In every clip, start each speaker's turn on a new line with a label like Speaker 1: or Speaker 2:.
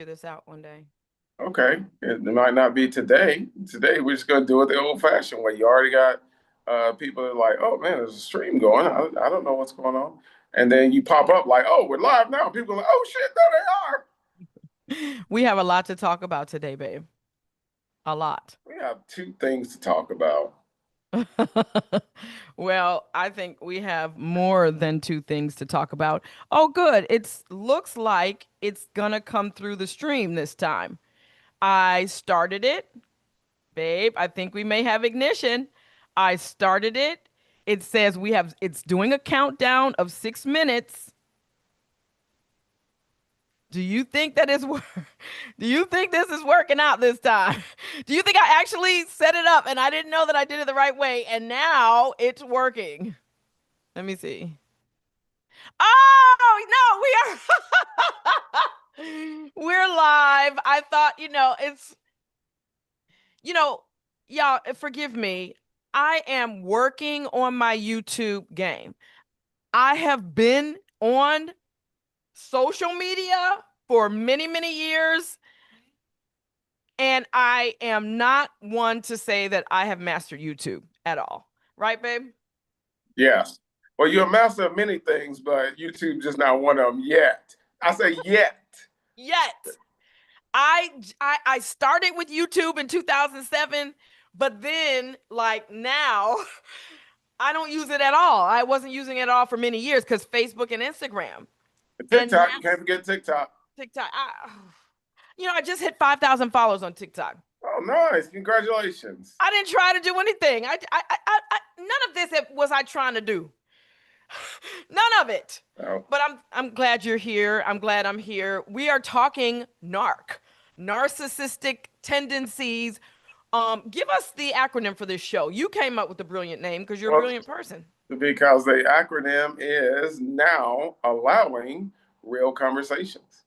Speaker 1: Figure this out one day.
Speaker 2: Okay, it might not be today. Today we're just gonna do it the old-fashioned way. You already got people that are like, "Oh man, there's a stream going. I don't know what's going on," and then you pop up like, "Oh, we're live now." People are like, "Oh shit, there
Speaker 1: We have a lot to talk about today, babe. A lot.
Speaker 2: they are." We have two things to talk about.
Speaker 1: Well, I think we have more than two things to talk about. Oh, good. It's looks like it's gonna come through the stream this time. I started it, babe. I think we may have ignition. I started it. It says it's doing a countdown of 6 minutes. Do you think that is do you think this is working out this time? Do you think I actually set it up and I didn't know that I did it the right way and now it's working? Let me see. Oh, no, we are we're live. I thought, y'all, forgive me. I am working on my YouTube game. I have been on social media for many, many years. And I am not one to say that I have mastered YouTube at all. Right, babe?
Speaker 2: Yes. Well, you're a master of many things, but YouTube just not one of them yet. I say yet.
Speaker 1: Yet. I started with YouTube in 2007, but then like now I don't use it at all. I wasn't using it at all for many years because Facebook and Instagram.
Speaker 2: TikTok, you can't forget TikTok.
Speaker 1: TikTok. I just hit 5,000 followers on TikTok.
Speaker 2: Oh, nice! Congratulations.
Speaker 1: I didn't try to do anything. None of this was I trying to do. None of it.
Speaker 2: Oh.
Speaker 1: But I'm glad you're here. I'm glad I'm here. We are talking NARC, narcissistic tendencies. Give us the acronym for this show. You came up with the brilliant name because you're a brilliant person.
Speaker 2: Because the acronym is Now Allowing Real Conversations.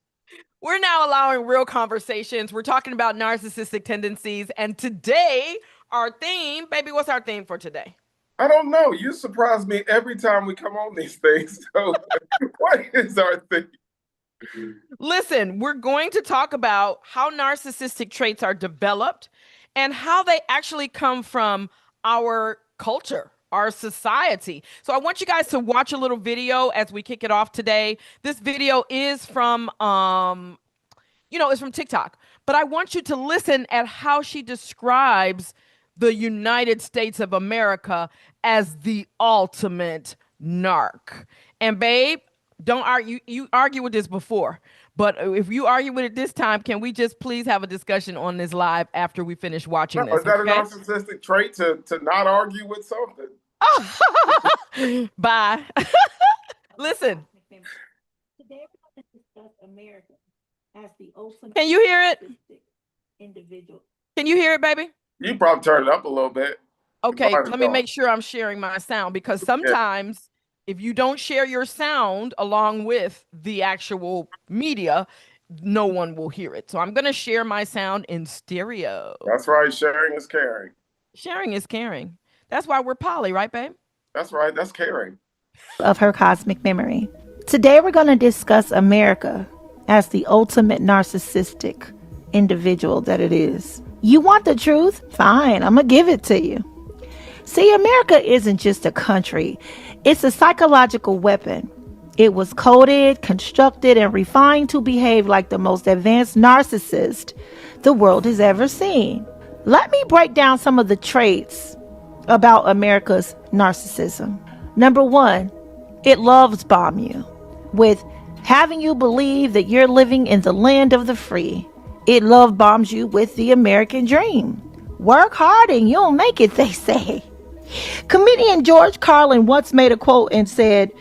Speaker 1: We're now allowing real conversations. We're talking about narcissistic tendencies. And today, our theme, baby, what's our theme for today?
Speaker 2: I don't know. You surprise me every time we come on these things. So what is our theme?
Speaker 1: Listen, we're going to talk about how narcissistic traits are developed and how they actually come from our culture, our society. So I want you guys to watch a little video as we kick it off today. This video is from, it's from TikTok, but I want you to listen at how she describes the United States of America as the ultimate narc. And babe, don't argue. You argue with this before, but if you argue with it this time, can we just please have a discussion on this live after we finish watching this?
Speaker 2: Is that a narcissistic trait to not argue with something?
Speaker 1: Bye. Listen.
Speaker 3: Today we're going to discuss America as the ultimate.
Speaker 1: Can you hear it?
Speaker 3: Individual.
Speaker 1: Can you hear it, baby?
Speaker 2: You probably turn it up a little bit.
Speaker 1: Okay, let me make sure I'm sharing my sound because sometimes if you don't share your sound along with the actual media, no one will hear it. So I'm going to share my sound in stereo.
Speaker 2: That's right. Sharing is caring.
Speaker 1: Sharing is caring. That's why we're poly, right, babe?
Speaker 2: That's right. That's caring.
Speaker 3: Of her cosmic memory. Today we're going to discuss America as the ultimate narcissistic individual that it is. You want the truth? Fine, I'm going to give it to you. See, America isn't just a country. It's a psychological weapon. It was coded, constructed, and refined to behave like the most advanced narcissist the world has ever seen. Let me break down some of the traits about America's narcissism. Number one, it loves bomb you with having you believe that you're living in the land of the free. It love bombs you with the American dream. Work hard and you'll make it, they say. Comedian George Carlin once made a quote and said,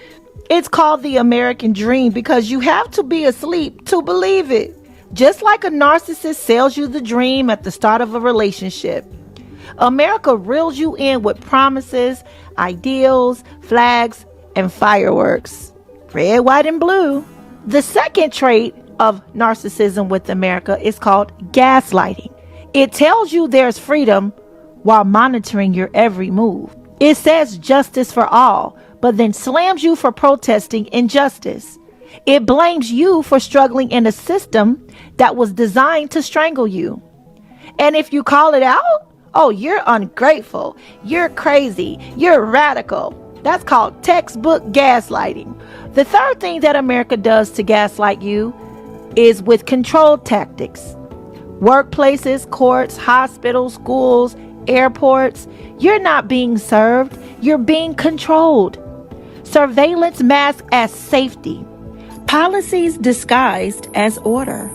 Speaker 3: "It's called the American dream because you have to be asleep to believe it." Just like a narcissist sells you the dream at the start of a relationship, America reels you in with promises, ideals, flags, and fireworks. Red, white, and blue. The second trait of narcissism with America is called gaslighting. It tells you there's freedom while monitoring your every move. It says justice for all, but then slams you for protesting injustice. It blames you for struggling in a system that was designed to strangle you. And if you call it out, oh, you're ungrateful, you're crazy, you're radical. That's called textbook gaslighting. The third thing that America does to gaslight you is with control tactics. Workplaces, courts, hospitals, schools, airports. You're not being served, you're being controlled. Surveillance masked as safety. Policies disguised as order.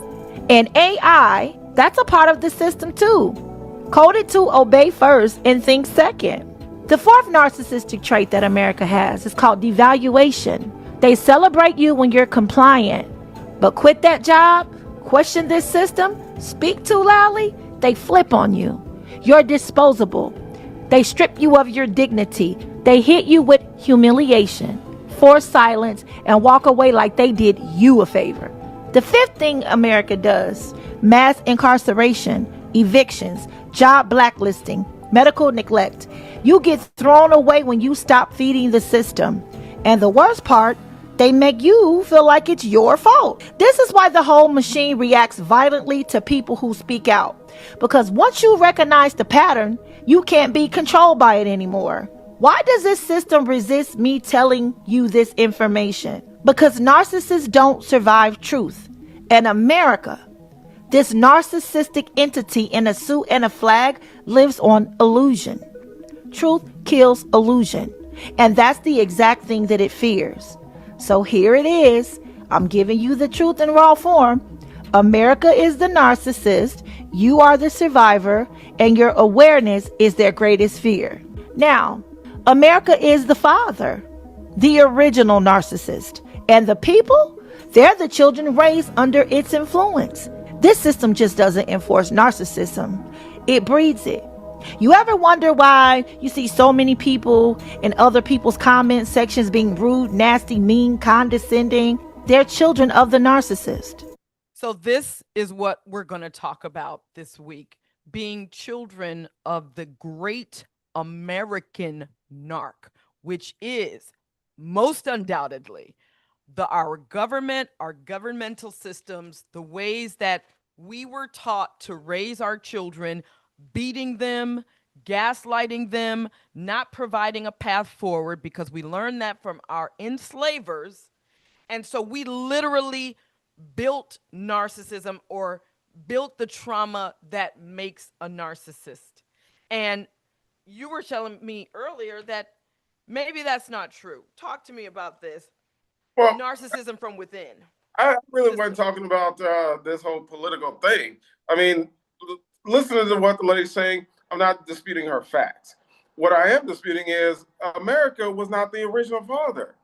Speaker 3: And AI, that's a part of the system too. Coded to obey first and think second. The fourth narcissistic trait that America has is called devaluation. They celebrate you when you're compliant, but quit that job, question this system, speak too loudly, they flip on you. You're disposable. They strip you of your dignity. They hit you with humiliation, force silence, and walk away like they did you a favor. The fifth thing America does: mass incarceration, evictions, job blacklisting, medical neglect. You get thrown away when you stop feeding the system. And the worst part, they make you feel like it's your fault. This is why the whole machine reacts violently to people who speak out. Because once you recognize the pattern, you can't be controlled by it anymore. Why does this system resist me telling you this information? Because narcissists don't survive truth. And America, this narcissistic entity in a suit and a flag, lives on illusion. Truth kills illusion. And that's the exact thing that it fears. So here it is. I'm giving you the truth in raw form. America is the narcissist. You are the survivor. And your awareness is their greatest fear. Now, America is the father, the original narcissist. And the people, they're the children raised under its influence. This system just doesn't enforce narcissism. It breeds it. You ever wonder why you see so many people in other people's comment sections being rude, nasty, mean, condescending? They're children of the narcissist.
Speaker 1: So this is what we're going to talk about this week: being children of the great American NARC, which is most undoubtedly our government, our governmental systems, the ways that we were taught to raise our children, beating them, gaslighting them, not providing a path forward, because we learned that from our enslavers. And so we literally built narcissism, or built the trauma that makes a narcissist. And you were telling me earlier that maybe that's not true. Talk to me about this.
Speaker 2: Well,
Speaker 1: Narcissism from within.
Speaker 2: I really wasn't talking about this whole political thing. I mean, listening to what the lady's saying, I'm not disputing her facts. What I am disputing is America was not the original father.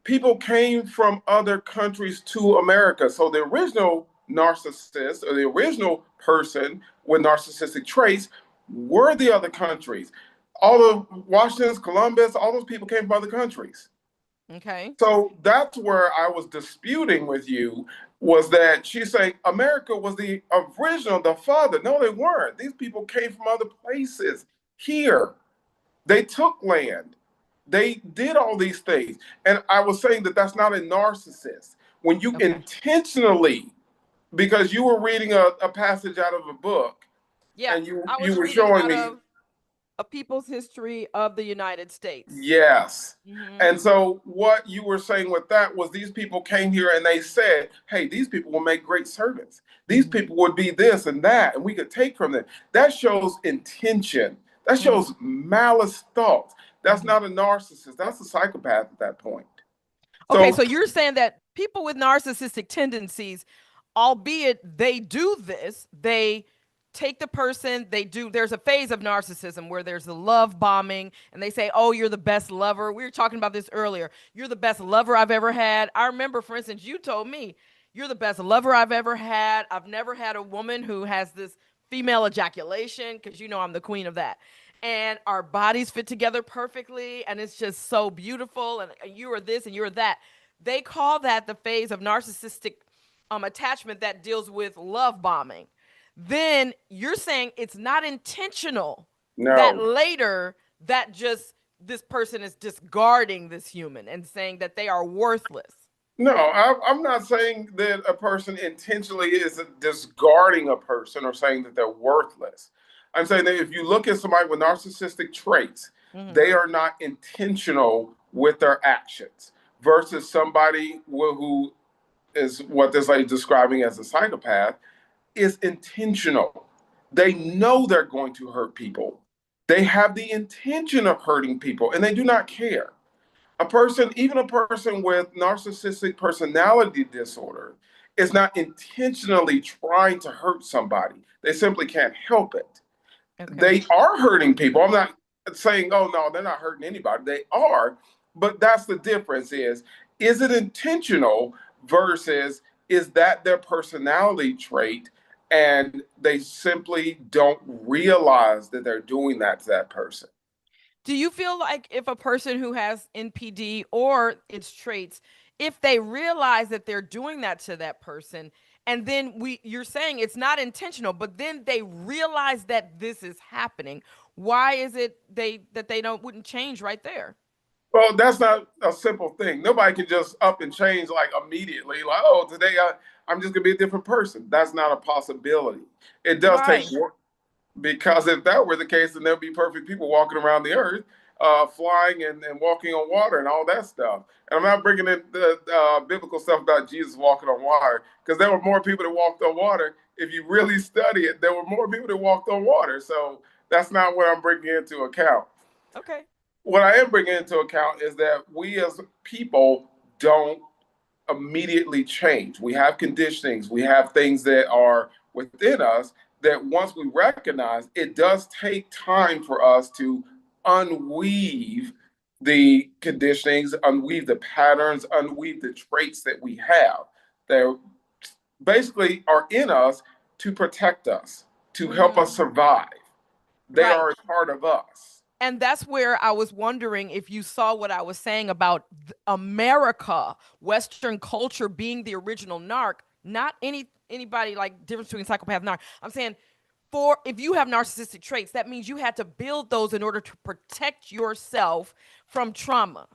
Speaker 2: People came from other countries to America. So the original narcissist, or the original person with narcissistic traits, were the other countries. All the Washingtons, Columbus, all those people came from other countries.
Speaker 1: Okay.
Speaker 2: So that's where I was disputing with you, was that she's saying America was the original, the father. No, they weren't. These people came from other places here. They took land. They did all these things. And I was saying that that's not a narcissist. When you intentionally, because you were reading a passage out of a book, and you were showing me
Speaker 1: a people's history of the United States.
Speaker 2: Yes. Mm-hmm. And so what you were saying with that was these people came here and they said, hey, these people will make great servants. These people would be this and that, and we could take from them. That shows intention. That shows malice thoughts. That's not a narcissist. That's a psychopath at that point.
Speaker 1: Okay, so you're saying that people with narcissistic tendencies, albeit they do this, they take the person, there's a phase of narcissism where there's the love bombing, and they say, oh, you're the best lover. We were talking about this earlier. You're the best lover I've ever had. I remember, for instance, you told me, you're the best lover I've ever had. I've never had a woman who has this female ejaculation, because you know I'm the queen of that. And our bodies fit together perfectly, and it's just so beautiful, and you are this and you're that. They call that the phase of narcissistic attachment that deals with love bombing. Then you're saying it's not intentional. No. That later, that just this person is discarding this human and saying that they are worthless.
Speaker 2: No, I'm not saying that a person intentionally is discarding a person or saying that they're worthless. I'm saying that if you look at somebody with narcissistic traits,
Speaker 1: Hmm.
Speaker 2: they are not intentional with their actions versus somebody who is what this lady is describing as a psychopath is intentional. They know they're going to hurt people. They have the intention of hurting people and they do not care. A person, even a person with narcissistic personality disorder, is not intentionally trying to hurt somebody. They simply can't help it.
Speaker 1: Okay.
Speaker 2: They are hurting people. I'm not saying, oh no, they're not hurting anybody. They are, but that's the difference is it intentional versus is that their personality trait and they simply don't realize that they're doing that to that person.
Speaker 1: Do you feel like if a person who has NPD or its traits, if they realize that they're doing that to that person, and then you're saying it's not intentional, but then they realize that this is happening, why is it they don't wouldn't change right there?
Speaker 2: Well, that's not a simple thing. Nobody can just up and change like immediately, like, oh, today I'm just gonna be a different person. That's not a possibility. It does take
Speaker 1: Why?
Speaker 2: work because if that were the case, then there'd be perfect people walking around the earth, flying and walking on water and all that stuff. And I'm not bringing in the biblical stuff about Jesus walking on water because there were more people that walked on water. If you really study it, there were more people that walked on water. So that's not what I'm bringing into account.
Speaker 1: Okay.
Speaker 2: What I am bringing into account is that we as people don't immediately change. We have conditionings, we have things that are within us that once we recognize, it does take time for us to unweave the conditionings, unweave the patterns, unweave the traits that we have that basically are in us to protect us, to help
Speaker 1: Hmm.
Speaker 2: us survive. They
Speaker 1: Right.
Speaker 2: are a part of us.
Speaker 1: And that's where I was wondering if you saw what I was saying about America, Western culture being the original narc, not anybody like difference between psychopath and narc. I'm saying for if you have narcissistic traits, that means you had to build those in order to protect yourself from trauma.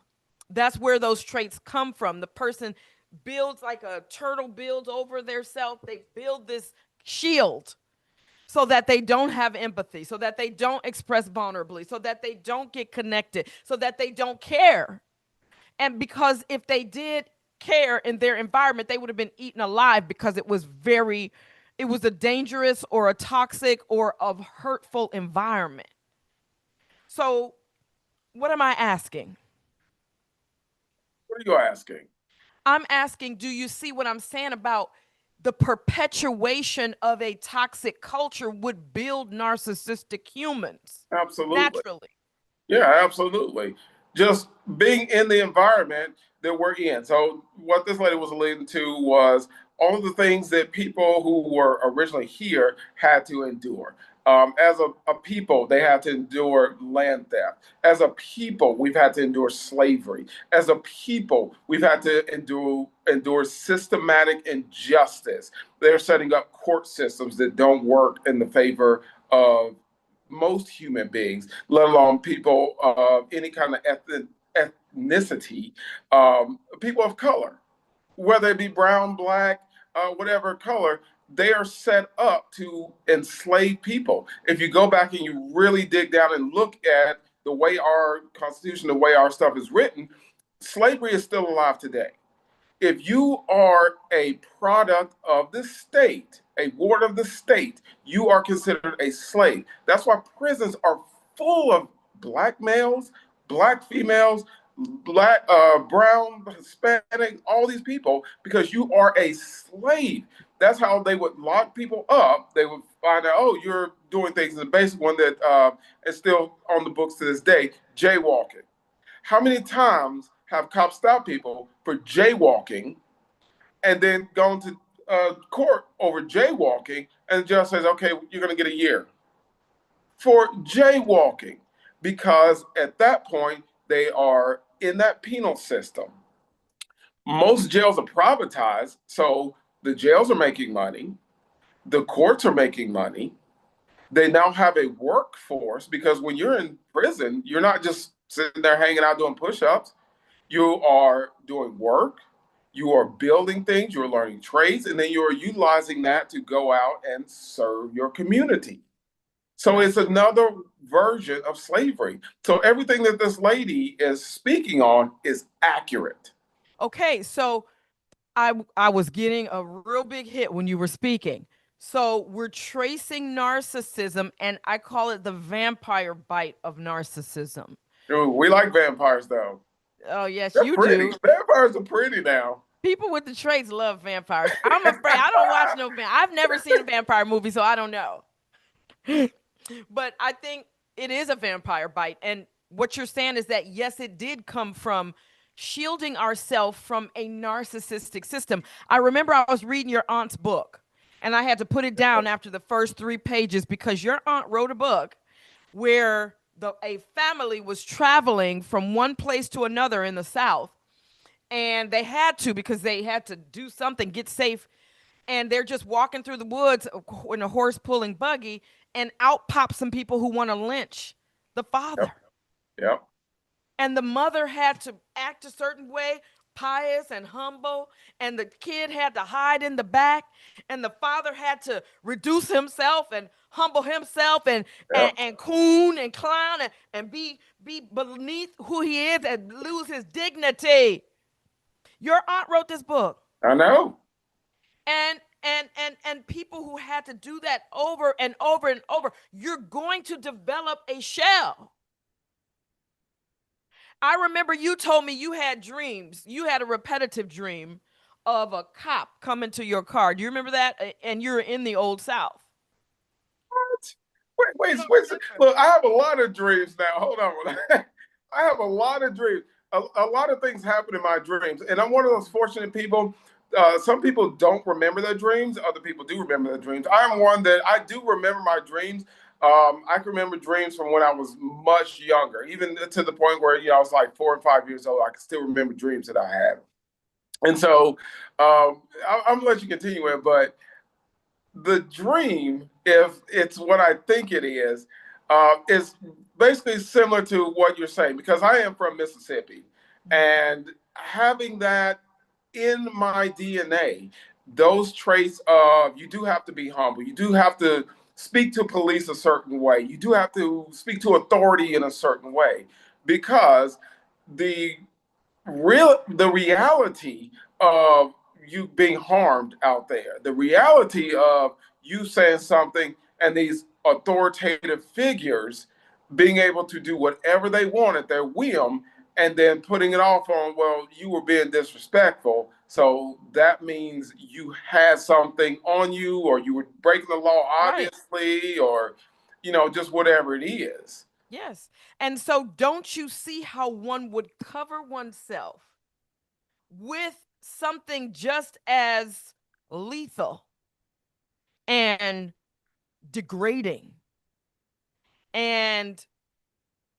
Speaker 1: That's where those traits come from. The person builds like a turtle builds over their self. They build this shield so that they don't have empathy, so that they don't express vulnerably, so that they don't get connected, so that they don't care. And because if they did care in their environment, they would have been eaten alive because it was a dangerous or a toxic or a hurtful environment. So, what am I asking?
Speaker 2: What are you asking?
Speaker 1: I'm asking, do you see what I'm saying about the perpetuation of a toxic culture would build narcissistic humans
Speaker 2: Absolutely.
Speaker 1: naturally?
Speaker 2: Yeah, absolutely. Just being in the environment that we're in. So, what this lady was alluding to was all of the things that people who were originally here had to endure. As a people, they had to endure land theft. As a people, we've had to endure slavery. As a people, we've had to endure systematic injustice. They're setting up court systems that don't work in the favor of most human beings, let alone people of any kind of ethnicity, people of color, whether it be brown, black, whatever color, they are set up to enslave people. If you go back and you really dig down and look at the way our Constitution, the way our stuff is written, slavery is still alive today. If you are a product of the state, a ward of the state, you are considered a slave. That's why prisons are full of black males, black females, black, brown, Hispanic, all these people, because you are a slave. That's how they would lock people up. They would find out, oh, you're doing things. The basic one that is still on the books to this day, jaywalking. How many times have cops stopped people for jaywalking and then gone to court over jaywalking and the judge says, okay, you're going to get a year for jaywalking because at that point they are in that penal system. Most jails are privatized, so the jails are making money, the courts are making money. They now have a workforce because when you're in prison, you're not just sitting there hanging out doing push ups. You are doing work. You are building things, you're learning trades, and then you're utilizing that to go out and serve your community. So it's another version of slavery. So everything that this lady is speaking on is accurate.
Speaker 1: Okay, so I was getting a real big hit when you were speaking. So we're tracing narcissism, and I call it the vampire bite of narcissism.
Speaker 2: Dude, we like vampires, though.
Speaker 1: Oh, yes,
Speaker 2: They're
Speaker 1: you
Speaker 2: pretty.
Speaker 1: do.
Speaker 2: Vampires are pretty now.
Speaker 1: People with the traits love vampires. I'm afraid I don't watch no I've never seen a vampire movie, so I don't know. But I think it is a vampire bite. And what you're saying is that, yes, it did come from shielding ourselves from a narcissistic system. I remember I was reading your aunt's book, and I had to put it down after the first 3 pages because your aunt wrote a book where a family was traveling from one place to another in the South, and they had to because they had to do something, get safe, and they're just walking through the woods in a horse pulling buggy, and out pop some people who want to lynch the father.
Speaker 2: Yep. Yep.
Speaker 1: And the mother had to act a certain way, pious and humble, and the kid had to hide in the back, and the father had to reduce himself and humble himself and
Speaker 2: Yep.
Speaker 1: and coon and clown and be beneath who he is and lose his dignity. Your aunt wrote this book.
Speaker 2: I know.
Speaker 1: And people who had to do that over and over and over, you're going to develop a shell. I remember you told me you had dreams. You had a repetitive dream of a cop coming to your car. Do you remember that? And you're in the Old South.
Speaker 2: Wait. Look, I have a lot of dreams now. Hold on. I have a lot of dreams. A lot of things happen in my dreams. And I'm one of those fortunate people. Some people don't remember their dreams. Other people do remember their dreams. I'm one that I do remember my dreams. I can remember dreams from when I was much younger, even to the point where, I was like 4 and 5 years old. I can still remember dreams that I had. And so I'm going to let you continue it, but the dream, if it's what I think it is basically similar to what you're saying, because I am from Mississippi, and having that in my DNA, those traits of you do have to be humble, you do have to speak to police a certain way, you do have to speak to authority in a certain way, because the the reality of you being harmed out there, the reality of you saying something and these authoritative figures being able to do whatever they want at their whim, and then putting it off on, well, you were being disrespectful, so that means you had something on you, or you were breaking the law, obviously, or just whatever it is.
Speaker 1: Yes. And so don't you see how one would cover oneself with something just as lethal and degrading and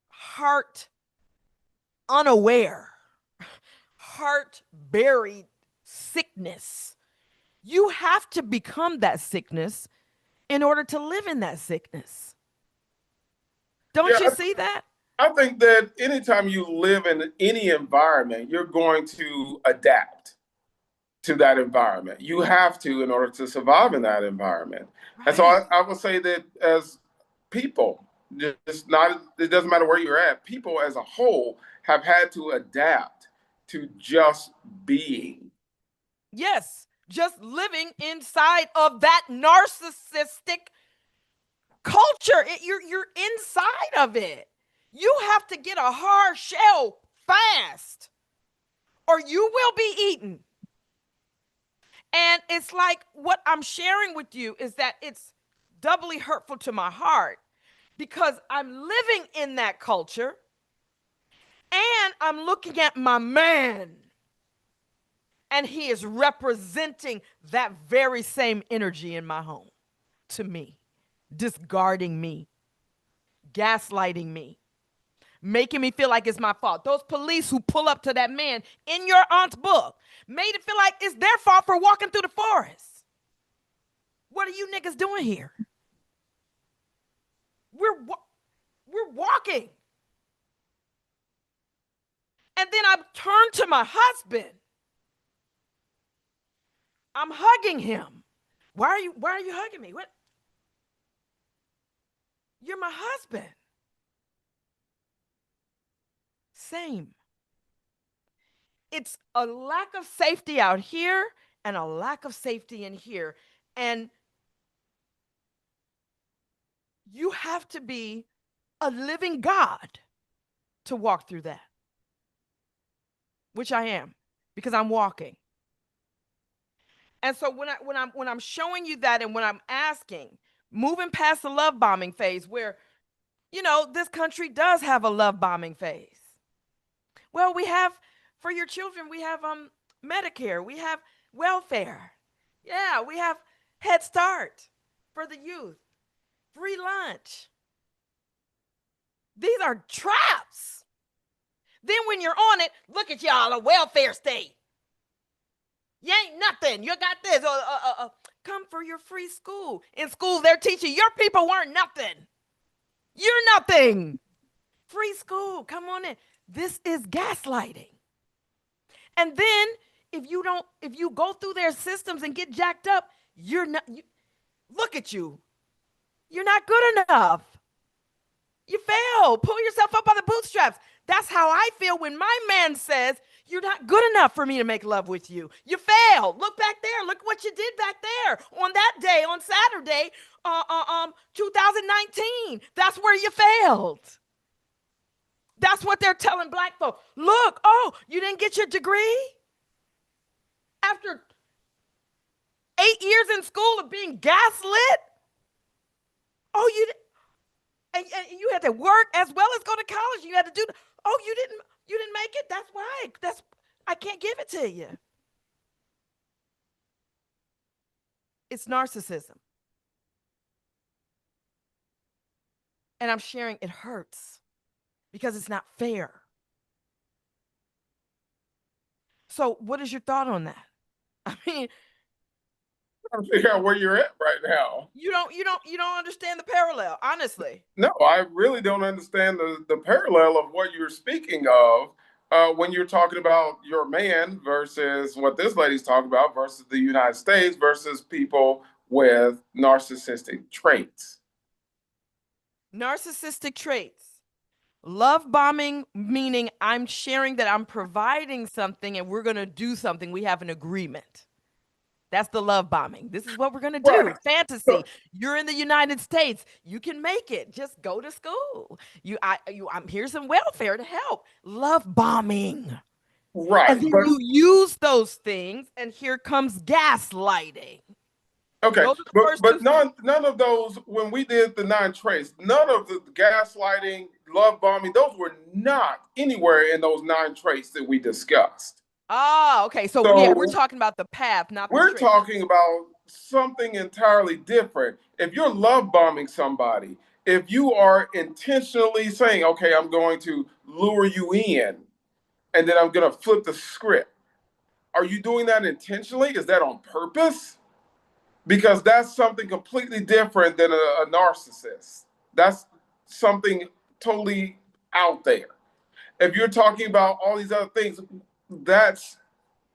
Speaker 1: heart unaware, heart buried sickness? You have to become that sickness in order to live in that sickness. Don't you see that?
Speaker 2: I think that anytime you live in any environment, you're going to adapt to that environment. You have to in order to survive in that environment. Right. And so I would say that as people, it doesn't matter where you're at, people as a whole have had to adapt to just being.
Speaker 1: Yes, just living inside of that narcissistic culture. You're inside of it. You have to get a hard shell fast, or you will be eaten. And it's like what I'm sharing with you is that it's doubly hurtful to my heart because I'm living in that culture and I'm looking at my man, and he is representing that very same energy in my home to me, discarding me, gaslighting me, making me feel like it's my fault. Those police who pull up to that man in your aunt's book made it feel like it's their fault for walking through the forest. What are you niggas doing here? We're walking. And then I turned to my husband I'm hugging him. Why are you hugging me? What? You're my husband. Same. It's a lack of safety out here and a lack of safety in here. And you have to be a living God to walk through that, which I am, because I'm walking. And so when I'm showing you that, and when I'm asking, moving past the love bombing phase, where this country does have a love bombing phase. Well, we have, for your children, we have Medicare, we have welfare. Yeah, we have Head Start for the youth, free lunch. These are traps. Then when you're on it, look at y'all, a welfare state. You ain't nothing. You got this. Come for your free school. In school, they're teaching your people weren't nothing. You're nothing. Free school. Come on in. This is gaslighting. And then if you go through their systems and get jacked up, look at you. You're not good enough. You fail. Pull yourself up by the bootstraps. That's how I feel when my man says, you're not good enough for me to make love with you. You failed. Look back there. Look what you did back there on that day, on Saturday, 2019. That's where you failed. That's what they're telling black folk. Look, you didn't get your degree? After 8 years in school of being gaslit? You didn't. And you had to work as well as go to college. You had to do. You didn't make it. That's why. I can't give it to you. It's narcissism. And I'm sharing it hurts because it's not fair. So what is your thought on that? I mean,
Speaker 2: I'm trying to figure out where you're at right now.
Speaker 1: You don't understand the parallel, honestly.
Speaker 2: No, I really don't understand the parallel of what you're speaking of when you're talking about your man versus what this lady's talking about versus the United States versus people with narcissistic traits.
Speaker 1: Narcissistic traits. Love bombing, meaning I'm sharing that I'm providing something and we're going to do something. We have an agreement. That's the love bombing. This is what we're going to do.
Speaker 2: Right.
Speaker 1: Fantasy. You're in the United States. You can make it. Just go to school. Here's some welfare to help. Love bombing.
Speaker 2: Right.
Speaker 1: And then you use those things, and here comes gaslighting.
Speaker 2: Okay, but none of those, when we did the 9 traits, none of the gaslighting, love bombing, those were not anywhere in those 9 traits that we discussed.
Speaker 1: Oh, okay. So yeah, we're talking about the path, not the
Speaker 2: We're talking about something entirely different. If you're love bombing somebody, if you are intentionally saying, okay, I'm going to lure you in, and then I'm going to flip the script, are you doing that intentionally? Is that on purpose? Because that's something completely different than a narcissist. That's something totally out there. If you're talking about all these other things, that's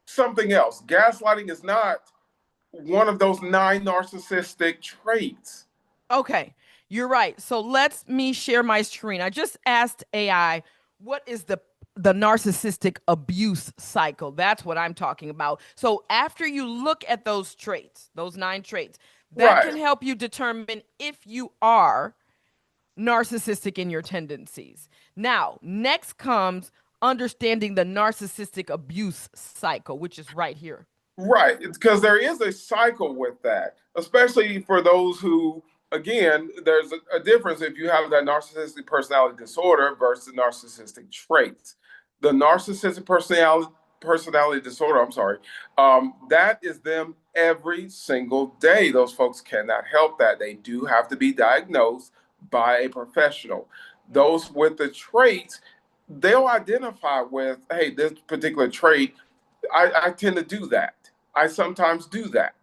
Speaker 2: something else. Gaslighting is not one of those 9 narcissistic traits.
Speaker 1: Okay, you're right. So let me share my screen. I just asked AI, what is the narcissistic abuse cycle? That's what I'm talking about. So after you look at those traits, those 9 traits, that can help you determine if you are narcissistic in your tendencies. Now, next comes understanding the narcissistic abuse cycle, which is right here.
Speaker 2: Right, because there is a cycle with that, especially for those who, again, there's a difference if you have that narcissistic personality disorder versus narcissistic traits. The narcissistic personality disorder, that is them every single day. Those folks cannot help that. They do have to be diagnosed by a professional. Those with the traits, they'll identify with, hey, this particular trait, I tend to do that. I sometimes do that.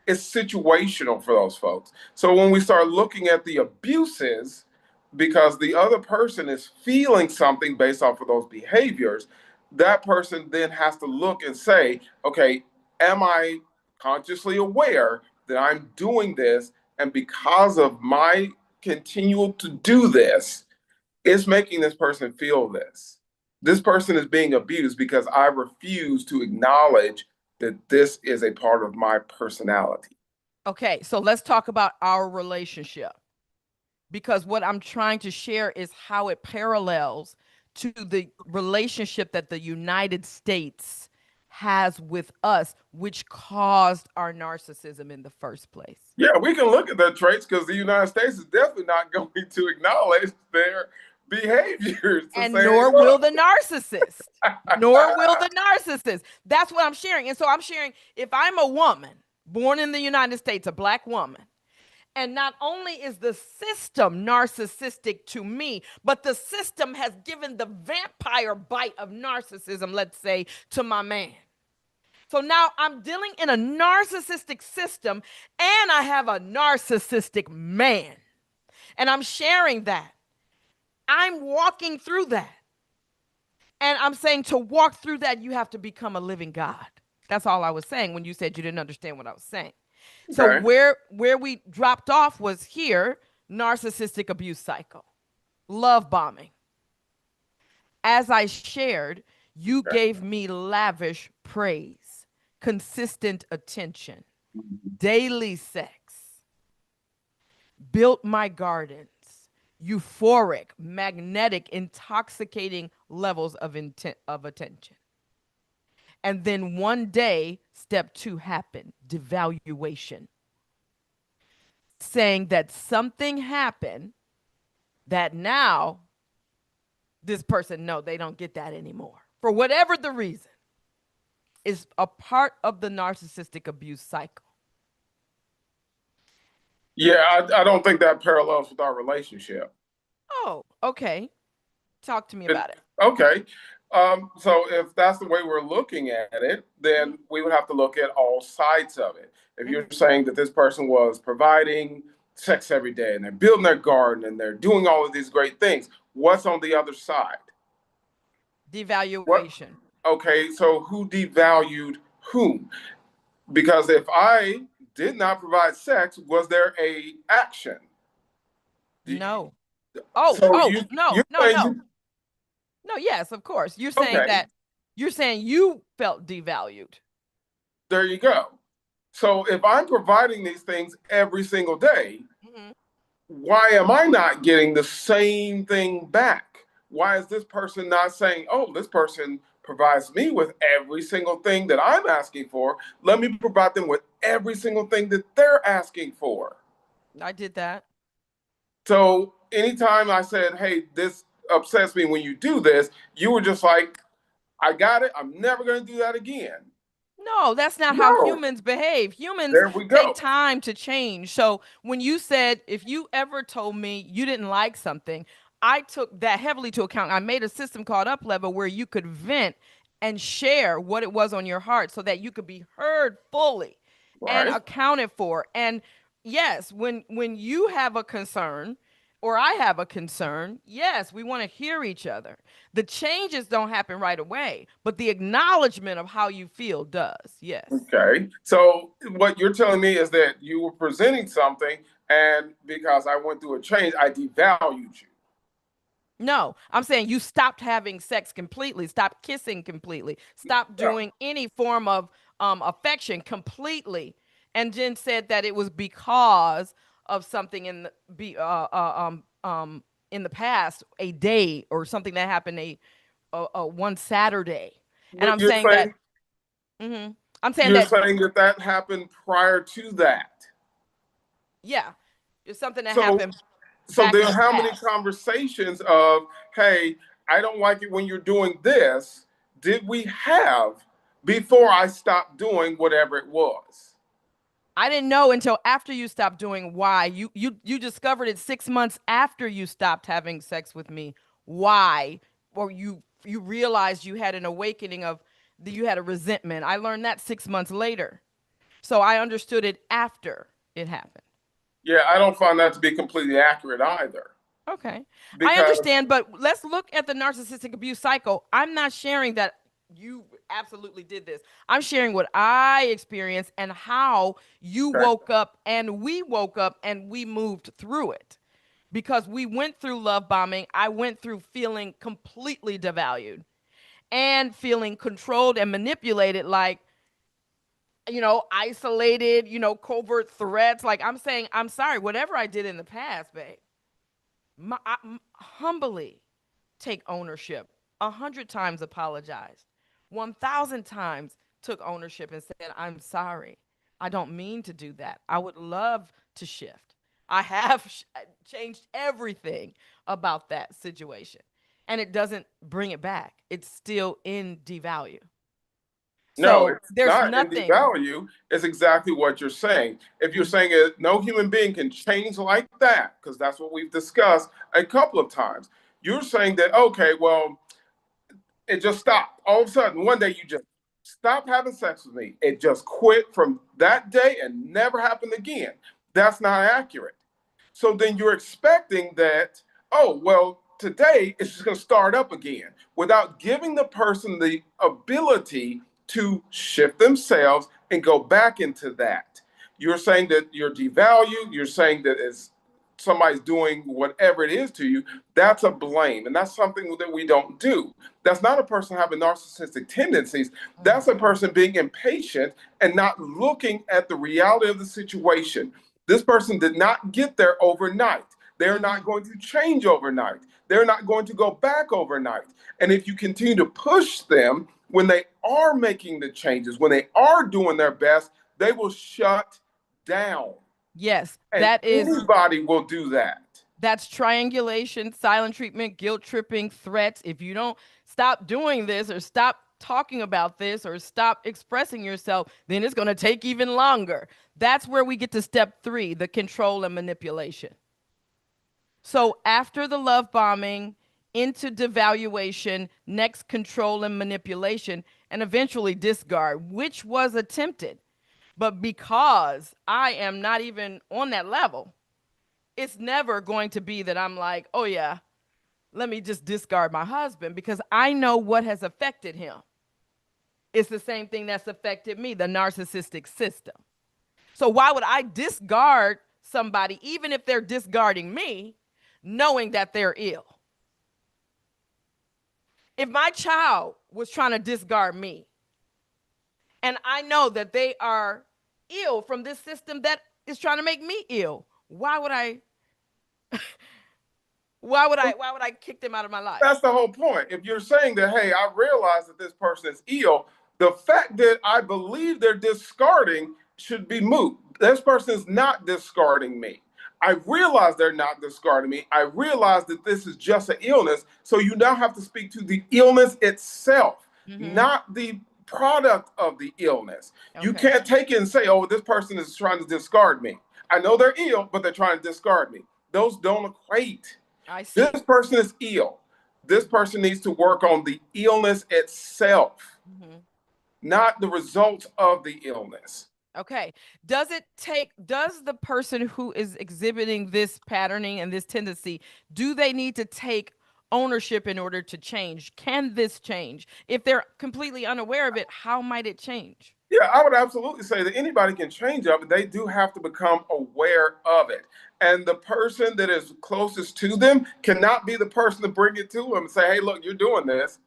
Speaker 2: It's situational for those folks. So when we start looking at the abuses, because the other person is feeling something based off of those behaviors, that person then has to look and say, okay, am I consciously aware that I'm doing this, and because of my continual to do this, it's making this person feel this. This person is being abused because I refuse to acknowledge that this is a part of my personality.
Speaker 1: Okay, so let's talk about our relationship, because what I'm trying to share is how it parallels to the relationship that the United States has with us, which caused our narcissism in the first place.
Speaker 2: Yeah, we can look at the traits because the United States is definitely not going to acknowledge their behaviors to
Speaker 1: And
Speaker 2: say,
Speaker 1: nor
Speaker 2: look.
Speaker 1: will the narcissist. Nor will the narcissist. That's what I'm sharing. And so I'm sharing, if I'm a woman born in the United States, a Black woman, and not only is the system narcissistic to me, but the system has given the vampire bite of narcissism, let's say, to my man. So now I'm dealing in a narcissistic system, and I have a narcissistic man. And I'm sharing that. I'm walking through that. And I'm saying to walk through that, you have to become a living God. That's all I was saying when you said you didn't understand what I was saying. So
Speaker 2: Okay.
Speaker 1: where we dropped off was here, narcissistic abuse cycle, love bombing. As I shared, you
Speaker 2: Okay.
Speaker 1: gave me lavish praise, consistent attention, daily sex, built my gardens, euphoric, magnetic, intoxicating levels of attention. And then one day, step 2 happened, devaluation. Saying that something happened that now this person, no, they don't get that anymore. For whatever the reason, is a part of the narcissistic abuse cycle.
Speaker 2: Yeah, I don't think that parallels with our relationship.
Speaker 1: Oh, okay. Talk to me about it.
Speaker 2: Okay. So if that's the way we're looking at it, then we would have to look at all sides of it. If you're saying that this person was providing sex every day and they're building their garden and they're doing all of these great things, what's on the other side?
Speaker 1: Devaluation.
Speaker 2: Okay, so who devalued whom? Because if I did not provide sex, was there a action?
Speaker 1: No.
Speaker 2: So
Speaker 1: No,
Speaker 2: you're
Speaker 1: no,
Speaker 2: saying
Speaker 1: no. No, yes, of course. You're saying
Speaker 2: okay,
Speaker 1: that you're saying you felt devalued.
Speaker 2: there you go. So if I'm providing these things every single day, why am I not getting the same thing back? Why is this person not saying, oh, this person provides me with every single thing that I'm asking for? Let me provide them with every single thing that they're asking for.
Speaker 1: I did that.
Speaker 2: So anytime I said, hey, this upsets me when you do this, you were just like, I got it. I'm never going to do that again.
Speaker 1: No, that's not how
Speaker 2: No,
Speaker 1: humans behave. Humans
Speaker 2: there we
Speaker 1: take
Speaker 2: go.
Speaker 1: time to change. So when you said, if you ever told me you didn't like something, I took that heavily to account. I made a system called Up Level where you could vent and share what it was on your heart so that you could be heard fully and
Speaker 2: Right.
Speaker 1: accounted for. And yes, when you have a concern or I have a concern, yes, we want to hear each other. The changes don't happen right away, but the acknowledgement of how you feel does. Yes.
Speaker 2: Okay. So what you're telling me is that you were presenting something, and because I went through a change, I devalued you.
Speaker 1: No, I'm saying you stopped having sex completely, stopped kissing completely, stopped
Speaker 2: Yeah.
Speaker 1: doing any form of affection completely, and then said that it was because of something in the past, a day or something that happened one Saturday. And
Speaker 2: But
Speaker 1: I'm saying that I'm saying
Speaker 2: you're
Speaker 1: that
Speaker 2: saying that that happened prior to that.
Speaker 1: yeah, it's something that
Speaker 2: So
Speaker 1: happened
Speaker 2: so
Speaker 1: back in
Speaker 2: then
Speaker 1: the
Speaker 2: how many
Speaker 1: past.
Speaker 2: conversations of, hey, I don't like it when you're doing this, did we have before I stopped doing whatever it was?
Speaker 1: I didn't know until after you stopped doing why. You discovered it 6 months after you stopped having sex with me. Why? Or you realized you had an awakening of you had a resentment. I learned that 6 months later. So I understood it after it happened.
Speaker 2: Yeah, I don't find that to be completely accurate either.
Speaker 1: Okay. I
Speaker 2: Because
Speaker 1: understand, but let's look at the narcissistic abuse cycle. I'm not sharing that you absolutely did this. I'm sharing what I experienced and how you
Speaker 2: Okay.
Speaker 1: woke up and we moved through it. Because we went through love bombing. I went through feeling completely devalued and feeling controlled and manipulated, like, isolated, covert threats. Like, I'm saying, I'm sorry, whatever I did in the past, babe. Humbly take ownership. 100 times apologized. 1,000 times took ownership and said, I'm sorry. I don't mean to do that. I would love to shift. I have changed everything about that situation. And it doesn't bring it back. It's still in devalue.
Speaker 2: No,
Speaker 1: So
Speaker 2: it's
Speaker 1: there's
Speaker 2: not in
Speaker 1: nothing.
Speaker 2: devalue. It's exactly what you're saying. If you're saying it, no human being can change like that, because that's what we've discussed a couple of times. You're saying that, okay, well, it just stopped. All of a sudden, one day you just stopped having sex with me. It just quit from that day and never happened again. That's not accurate. So then you're expecting that, oh, well, today it's just going to start up again without giving the person the ability to shift themselves and go back into that. You're saying that you're devalued. You're saying that it's somebody's doing whatever it is to you. That's a blame. And that's something that we don't do. That's not a person having narcissistic tendencies. That's a person being impatient and not looking at the reality of the situation. This person did not get there overnight. They're not going to change overnight. They're not going to go back overnight. And if you continue to push them when they are making the changes, when they are doing their best, they will shut down.
Speaker 1: Yes,
Speaker 2: And
Speaker 1: that is.
Speaker 2: anybody will do that.
Speaker 1: That's triangulation, silent treatment, guilt tripping, threats. If you don't stop doing this or stop talking about this or stop expressing yourself, then it's going to take even longer. That's where we get to step 3, the control and manipulation. So after the love bombing, into devaluation, next control and manipulation, and eventually discard, which was attempted. But because I am not even on that level, it's never going to be that I'm like, oh yeah, let me just discard my husband, because I know what has affected him. It's the same thing that's affected me, the narcissistic system. So why would I discard somebody, even if they're discarding me, knowing that they're ill? If my child was trying to discard me, and I know that they are ill from this system that is trying to make me ill, why would I kick them out of my life?
Speaker 2: That's the whole point. If you're saying that, hey, I realize that this person is ill, the fact that I believe they're discarding should be moot. This person is not discarding me. I realize they're not discarding me. I realize that this is just an illness. So you now have to speak to the illness itself, not the product of the illness. Okay. You can't take it and say, oh, this person is trying to discard me. I know they're ill, but they're trying to discard me. Those don't equate.
Speaker 1: I see.
Speaker 2: This person is ill. This person needs to work on the illness itself, not the results of the illness.
Speaker 1: Okay. Does the person who is exhibiting this patterning and this tendency, do they need to take ownership in order to change? Can this change? If they're completely unaware of it, how might it change?
Speaker 2: Yeah, I would absolutely say that anybody can change of it. They do have to become aware of it. And the person that is closest to them cannot be the person to bring it to them and say, hey, look, you're doing this,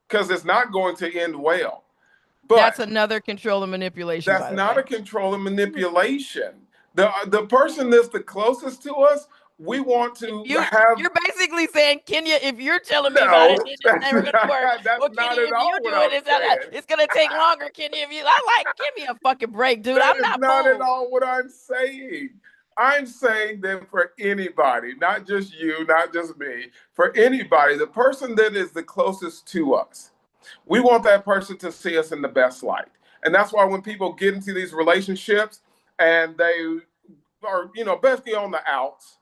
Speaker 2: because it's not going to end well.
Speaker 1: But that's another control and manipulation.
Speaker 2: That's not a control and manipulation. The person that's the closest to us, we want to have.
Speaker 1: You're basically saying, Kenya, if you're telling me about it, it's never going to work.
Speaker 2: That's
Speaker 1: well,
Speaker 2: not
Speaker 1: Kenya,
Speaker 2: at all
Speaker 1: if you do it, it's going to take longer, Kenya. Give me a fucking break, dude.
Speaker 2: I'm not at all what I'm saying. I'm saying that for anybody, not just you, not just me, for anybody, the person that is the closest to us, we want that person to see us in the best light. And that's why when people get into these relationships and they are, basically on the outs,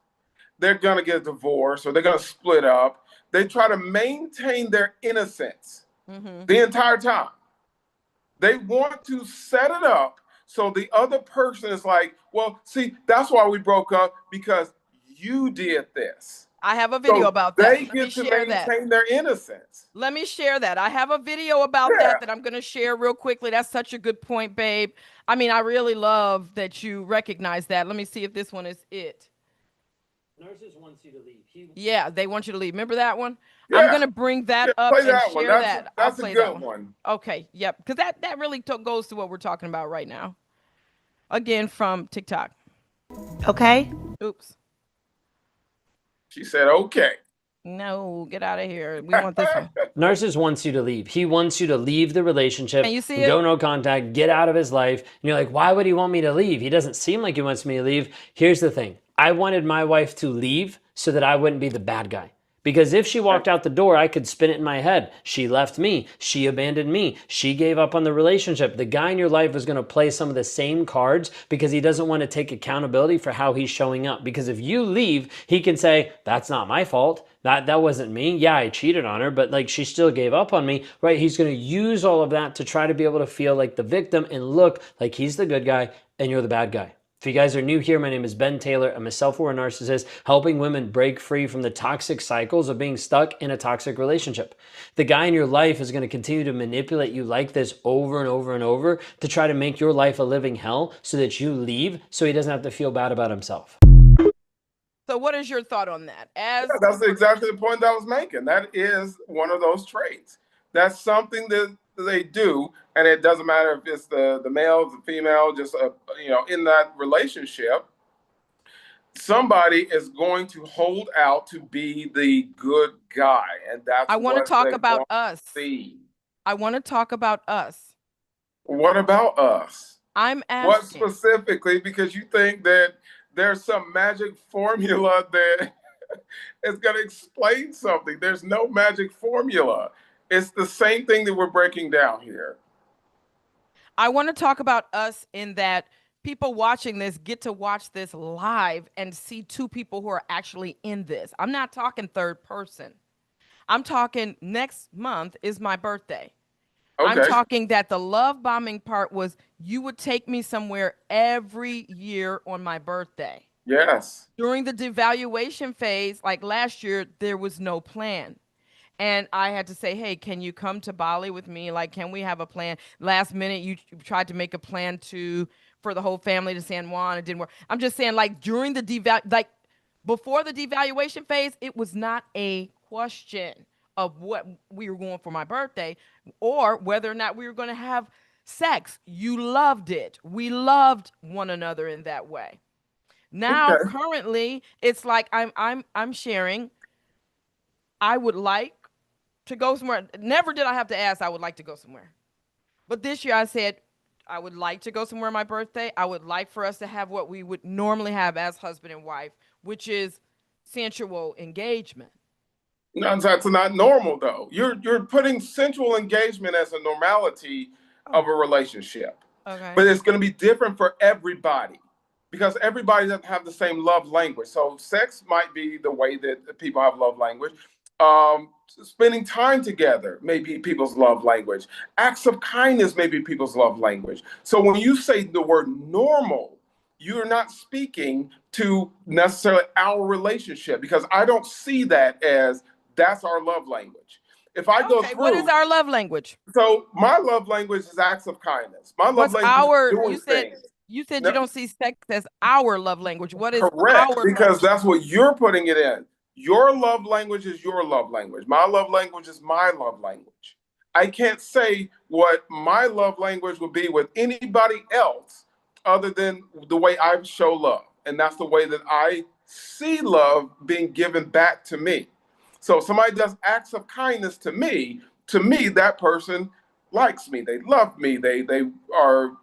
Speaker 2: they're going to get divorced or they're going to split up. They try to maintain their innocence the entire time. They want to set it up so the other person is like, well, see, that's why we broke up, because you did this.
Speaker 1: I have a video
Speaker 2: So
Speaker 1: about that.
Speaker 2: they
Speaker 1: Let me
Speaker 2: get to
Speaker 1: share that.
Speaker 2: maintain their innocence.
Speaker 1: Let me share that. I have a video about
Speaker 2: Yeah.
Speaker 1: that I'm going to share real quickly. That's such a good point, babe. I mean, I really love that you recognize that. Let me see if this one is it.
Speaker 4: Narcissist wants you to leave.
Speaker 1: Yeah, they want you to leave. Remember that one? I'm
Speaker 2: Yeah.
Speaker 1: going to bring that
Speaker 2: Yeah.
Speaker 1: up
Speaker 2: Play
Speaker 1: and
Speaker 2: that one.
Speaker 1: share that. I'll
Speaker 2: That's a
Speaker 1: play that
Speaker 2: good one.
Speaker 1: Okay, yep. Because that really goes to what we're talking about right now. Again, from TikTok.
Speaker 3: Okay?
Speaker 1: Oops.
Speaker 2: She said, okay.
Speaker 1: No, get out of here. We want this one.
Speaker 4: Narcissist wants you to leave. He wants you to leave the relationship.
Speaker 1: Can you see it?
Speaker 4: Go no contact, get out of his life. And you're like, why would he want me to leave? He doesn't seem like he wants me to leave. Here's the thing. I wanted my wife to leave so that I wouldn't be the bad guy. Because if she walked out the door, I could spin it in my head. She left me. She abandoned me. She gave up on the relationship. The guy in your life is going to play some of the same cards because he doesn't want to take accountability for how he's showing up. Because if you leave, he can say, that's not my fault. That wasn't me. Yeah, I cheated on her, but like she still gave up on me, right? He's going to use all of that to try to be able to feel like the victim and look like he's the good guy and you're the bad guy. If you guys are new here, my name is Ben Taylor. I'm a self-aware narcissist helping women break free from the toxic cycles of being stuck in a toxic relationship. The guy in your life is going to continue to manipulate you like this over and over and over to try to make your life a living hell so that you leave so he doesn't have to feel bad about himself.
Speaker 1: So what is your thought on that?
Speaker 2: Yeah, that's exactly the point I was making. That is one of those traits. That's something that they do, and it doesn't matter if it's the male, the female, just in that relationship. Somebody is going to hold out to be the good guy, and that's
Speaker 1: I want to
Speaker 2: what
Speaker 1: talk
Speaker 2: they're
Speaker 1: about
Speaker 2: going to
Speaker 1: us.
Speaker 2: see.
Speaker 1: I want to talk about us.
Speaker 2: What about us?
Speaker 1: I'm asking.
Speaker 2: What specifically? Because you think that there's some magic formula that is going to explain something. There's no magic formula. It's the same thing that we're breaking down here.
Speaker 1: I want to talk about us in that people watching this get to watch this live and see two people who are actually in this. I'm not talking third person. I'm talking next month is my birthday.
Speaker 2: Okay.
Speaker 1: I'm talking that the love bombing part was you would take me somewhere every year on my birthday.
Speaker 2: Yes.
Speaker 1: During the devaluation phase, like last year, there was no plan. And I had to say, hey, can you come to Bali with me? Like, can we have a plan? Last minute, you tried to make a plan for the whole family to San Juan. It didn't work. I'm just saying, like, during the before the devaluation phase, it was not a question of what we were going for my birthday or whether or not we were going to have sex. You loved it. We loved one another in that way. Now,
Speaker 2: Okay.
Speaker 1: currently, it's like I'm sharing. I would like to go somewhere. Never did I have to ask, I would like to go somewhere. But this year I said, I would like to go somewhere on my birthday. I would like for us to have what we would normally have as husband and wife, which is sensual engagement.
Speaker 2: No, that's not normal, though. You're putting sensual engagement as a normality of a relationship.
Speaker 1: Okay.
Speaker 2: But it's going to be different for everybody because everybody doesn't have the same love language. So sex might be the way that people have love language. Spending time together may be people's love language. Acts of kindness may be people's love language. So when you say the word normal, you're not speaking to necessarily our relationship because I don't see that as that's our love language. If I go through,
Speaker 1: what is our love language?
Speaker 2: So my love language is acts of kindness. My love language is doing things.
Speaker 1: You said you don't see sex as our love language. What is
Speaker 2: correct?
Speaker 1: Our
Speaker 2: because
Speaker 1: love?
Speaker 2: That's what you're putting it in. Your love language is your love language. My love language is my love language. I can't say what my love language would be with anybody else other than the way I show love. And that's the way that I see love being given back to me. So if somebody does acts of kindness to me, that person likes me. They love me. They are,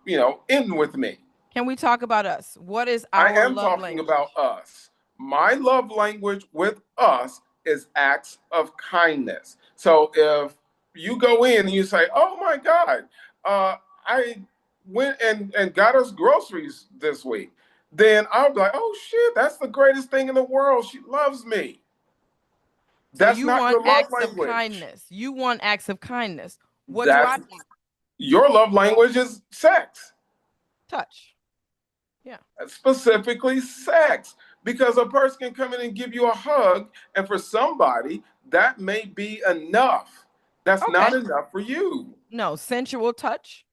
Speaker 2: in with me.
Speaker 1: Can we talk about us? What is our love language? I am talking
Speaker 2: about us. My love language with us is acts of kindness. So if you go in and you say, oh my God, I went and got us groceries this week, then I'll be like, oh shit, that's the greatest thing in the world. She loves me. That's not your love language.
Speaker 1: Of kindness. You want acts of kindness. What
Speaker 2: do
Speaker 1: I want?
Speaker 2: Your love language is sex.
Speaker 1: Touch. Yeah.
Speaker 2: Specifically sex. Because a person can come in and give you a hug, and for somebody, that may be enough. That's not
Speaker 1: Okay.
Speaker 2: enough for you.
Speaker 1: No, sensual touch.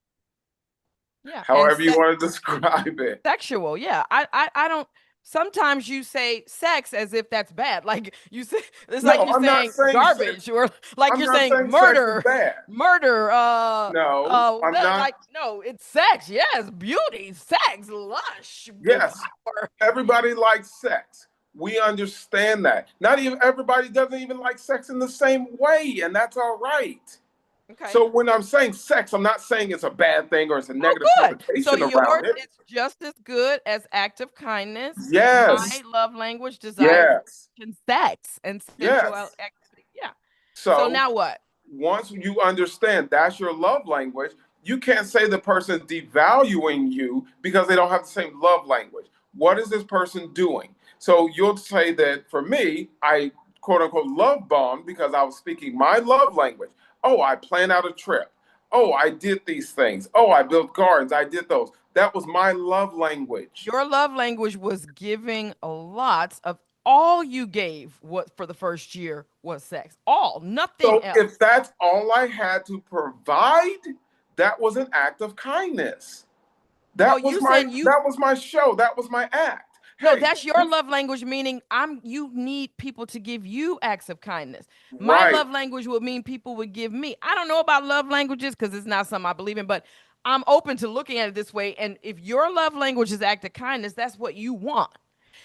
Speaker 1: Yeah. And
Speaker 2: However you want to describe it.
Speaker 1: sexual. Yeah. I don't. Sometimes you say sex as if that's bad. Like you say, it's like
Speaker 2: No,
Speaker 1: you're
Speaker 2: I'm not
Speaker 1: saying
Speaker 2: saying
Speaker 1: garbage, or like
Speaker 2: I'm
Speaker 1: you're
Speaker 2: not
Speaker 1: saying
Speaker 2: saying sex is bad.
Speaker 1: murder.
Speaker 2: No, I'm not.
Speaker 1: Like no, it's sex. Yes, beauty, sex, lush, good
Speaker 2: Yes,
Speaker 1: power.
Speaker 2: everybody likes sex. We understand that. Not even everybody doesn't even like sex in the same way, and that's all right.
Speaker 1: Okay.
Speaker 2: So when I'm saying sex, I'm not saying it's a bad thing or it's a
Speaker 1: Oh,
Speaker 2: negative
Speaker 1: good. So
Speaker 2: connotation
Speaker 1: yours
Speaker 2: around it.
Speaker 1: is just as good as act of kindness. My
Speaker 2: Yes,
Speaker 1: love language, desire,
Speaker 2: yes,
Speaker 1: and sex, and sensual
Speaker 2: yes.
Speaker 1: activity. Yeah. So
Speaker 2: So
Speaker 1: now what?
Speaker 2: once you understand that's your love language, you can't say the person's devaluing you because they don't have the same love language. What is this person doing? So you'll say that for me, I quote unquote love bombed because I was speaking my love language. Oh, I planned out a trip. Oh, I did these things. Oh, I built gardens. I did those. That was my love language.
Speaker 1: Your love language was giving a lot of all you gave what for the first year was sex. All, nothing
Speaker 2: So if
Speaker 1: else.
Speaker 2: that's all I had to provide, that was an act of kindness.
Speaker 1: No,
Speaker 2: That was
Speaker 1: you
Speaker 2: my
Speaker 1: said you
Speaker 2: that was my show. That was my act.
Speaker 1: no,
Speaker 2: Hey,
Speaker 1: that's your love language, meaning you need people to give you acts of kindness. My
Speaker 2: right,
Speaker 1: love language would mean people would give me. I don't know about love languages because it's not something I believe in, but I'm open to looking at it this way. And if your love language is act of kindness, that's what you want.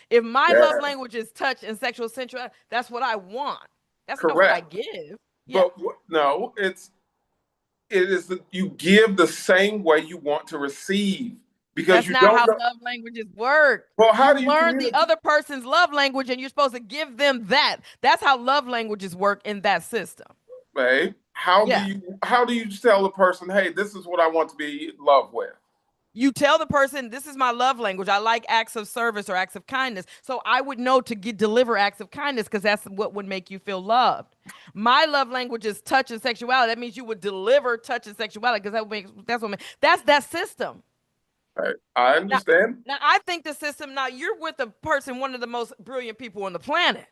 Speaker 1: If my love
Speaker 2: yeah,
Speaker 1: language is touch and sexual sensuality, that's what I want. That's not what I
Speaker 2: correct.
Speaker 1: give. Yeah.
Speaker 2: But no, it is that you give the same way you want to receive because
Speaker 1: That's
Speaker 2: you
Speaker 1: not
Speaker 2: don't
Speaker 1: how
Speaker 2: know.
Speaker 1: love languages work.
Speaker 2: Well, how
Speaker 1: You
Speaker 2: do you
Speaker 1: learn the
Speaker 2: communicate?
Speaker 1: other person's love language and you're supposed to give them that. That's how love languages work in that system.
Speaker 2: Babe,
Speaker 1: Yeah.
Speaker 2: how do you tell a person, hey, this is what I want to be loved with?
Speaker 1: You tell the person, this is my love language. I like acts of service or acts of kindness. So I would know to deliver acts of kindness because that's what would make you feel loved. My love language is touch and sexuality. That means you would deliver touch and sexuality because that's that system.
Speaker 2: Right. I
Speaker 1: Now,
Speaker 2: understand.
Speaker 1: now I think the system, now you're with a person, one of the most brilliant people on the planet.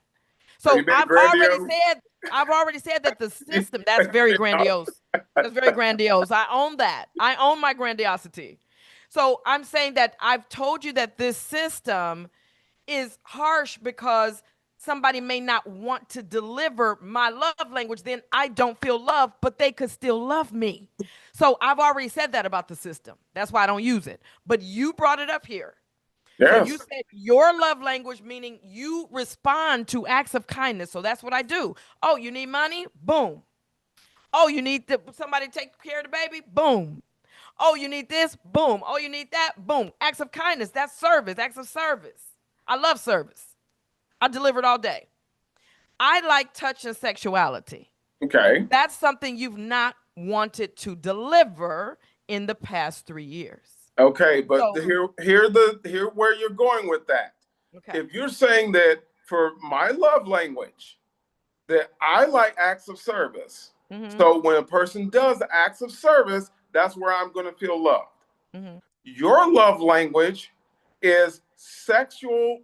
Speaker 2: Are you
Speaker 1: So
Speaker 2: being grandiose?
Speaker 1: I've already said that the system, that's very grandiose. That's very grandiose. I own that. I own my grandiosity. So I'm saying that I've told you that this system is harsh because somebody may not want to deliver my love language, then I don't feel loved, but they could still love me. So I've already said that about the system. That's why I don't use it. But you brought it up here. So you
Speaker 2: Yes.
Speaker 1: said your love language, meaning you respond to acts of kindness. So that's what I do. Oh, you need money? Boom. Oh, you need somebody to take care of the baby? Boom. Oh, you need this? Boom. Oh, you need that? Boom. Acts of kindness. That's service. Acts of service. I love service. I deliver it all day. I like touch and sexuality.
Speaker 2: Okay.
Speaker 1: That's something you've not wanted to deliver in the past 3 years.
Speaker 2: Okay, but
Speaker 1: So,
Speaker 2: here where you're going with that.
Speaker 1: okay.
Speaker 2: If you're saying that for my love language, that I like acts of service.
Speaker 1: Mm-hmm.
Speaker 2: So when a person does acts of service, that's where I'm going to feel loved.
Speaker 1: Mm-hmm.
Speaker 2: Your love language is sexual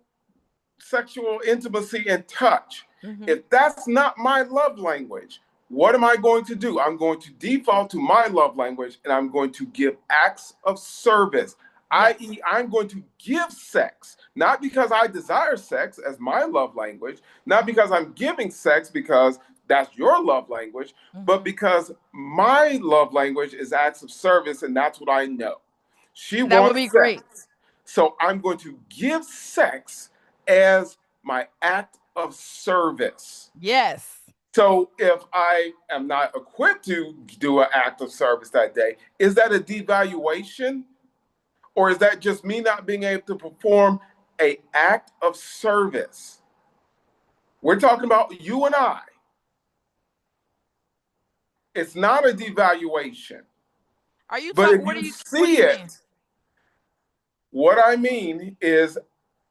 Speaker 2: intimacy and touch.
Speaker 1: Mm-hmm.
Speaker 2: If that's not my love language, what am I going to do? I'm going to default to my love language and I'm going to give acts of service,
Speaker 1: Yes.
Speaker 2: i.e., I'm going to give sex, not because I desire sex as my love language, not because I'm giving sex because that's your love language, but
Speaker 1: Mm-hmm.
Speaker 2: because my love language is acts of service and that's what I know. She
Speaker 1: That would
Speaker 2: wants
Speaker 1: be great.
Speaker 2: sex. So I'm going to give sex as my act of service.
Speaker 1: Yes.
Speaker 2: So if I am not equipped to do an act of service that day, is that a devaluation? Or is that just me not being able to perform an act of service? We're talking about you and I. It's not a devaluation.
Speaker 1: Are you
Speaker 2: But
Speaker 1: talking?
Speaker 2: if you
Speaker 1: What do
Speaker 2: see
Speaker 1: you mean?
Speaker 2: it, what I mean is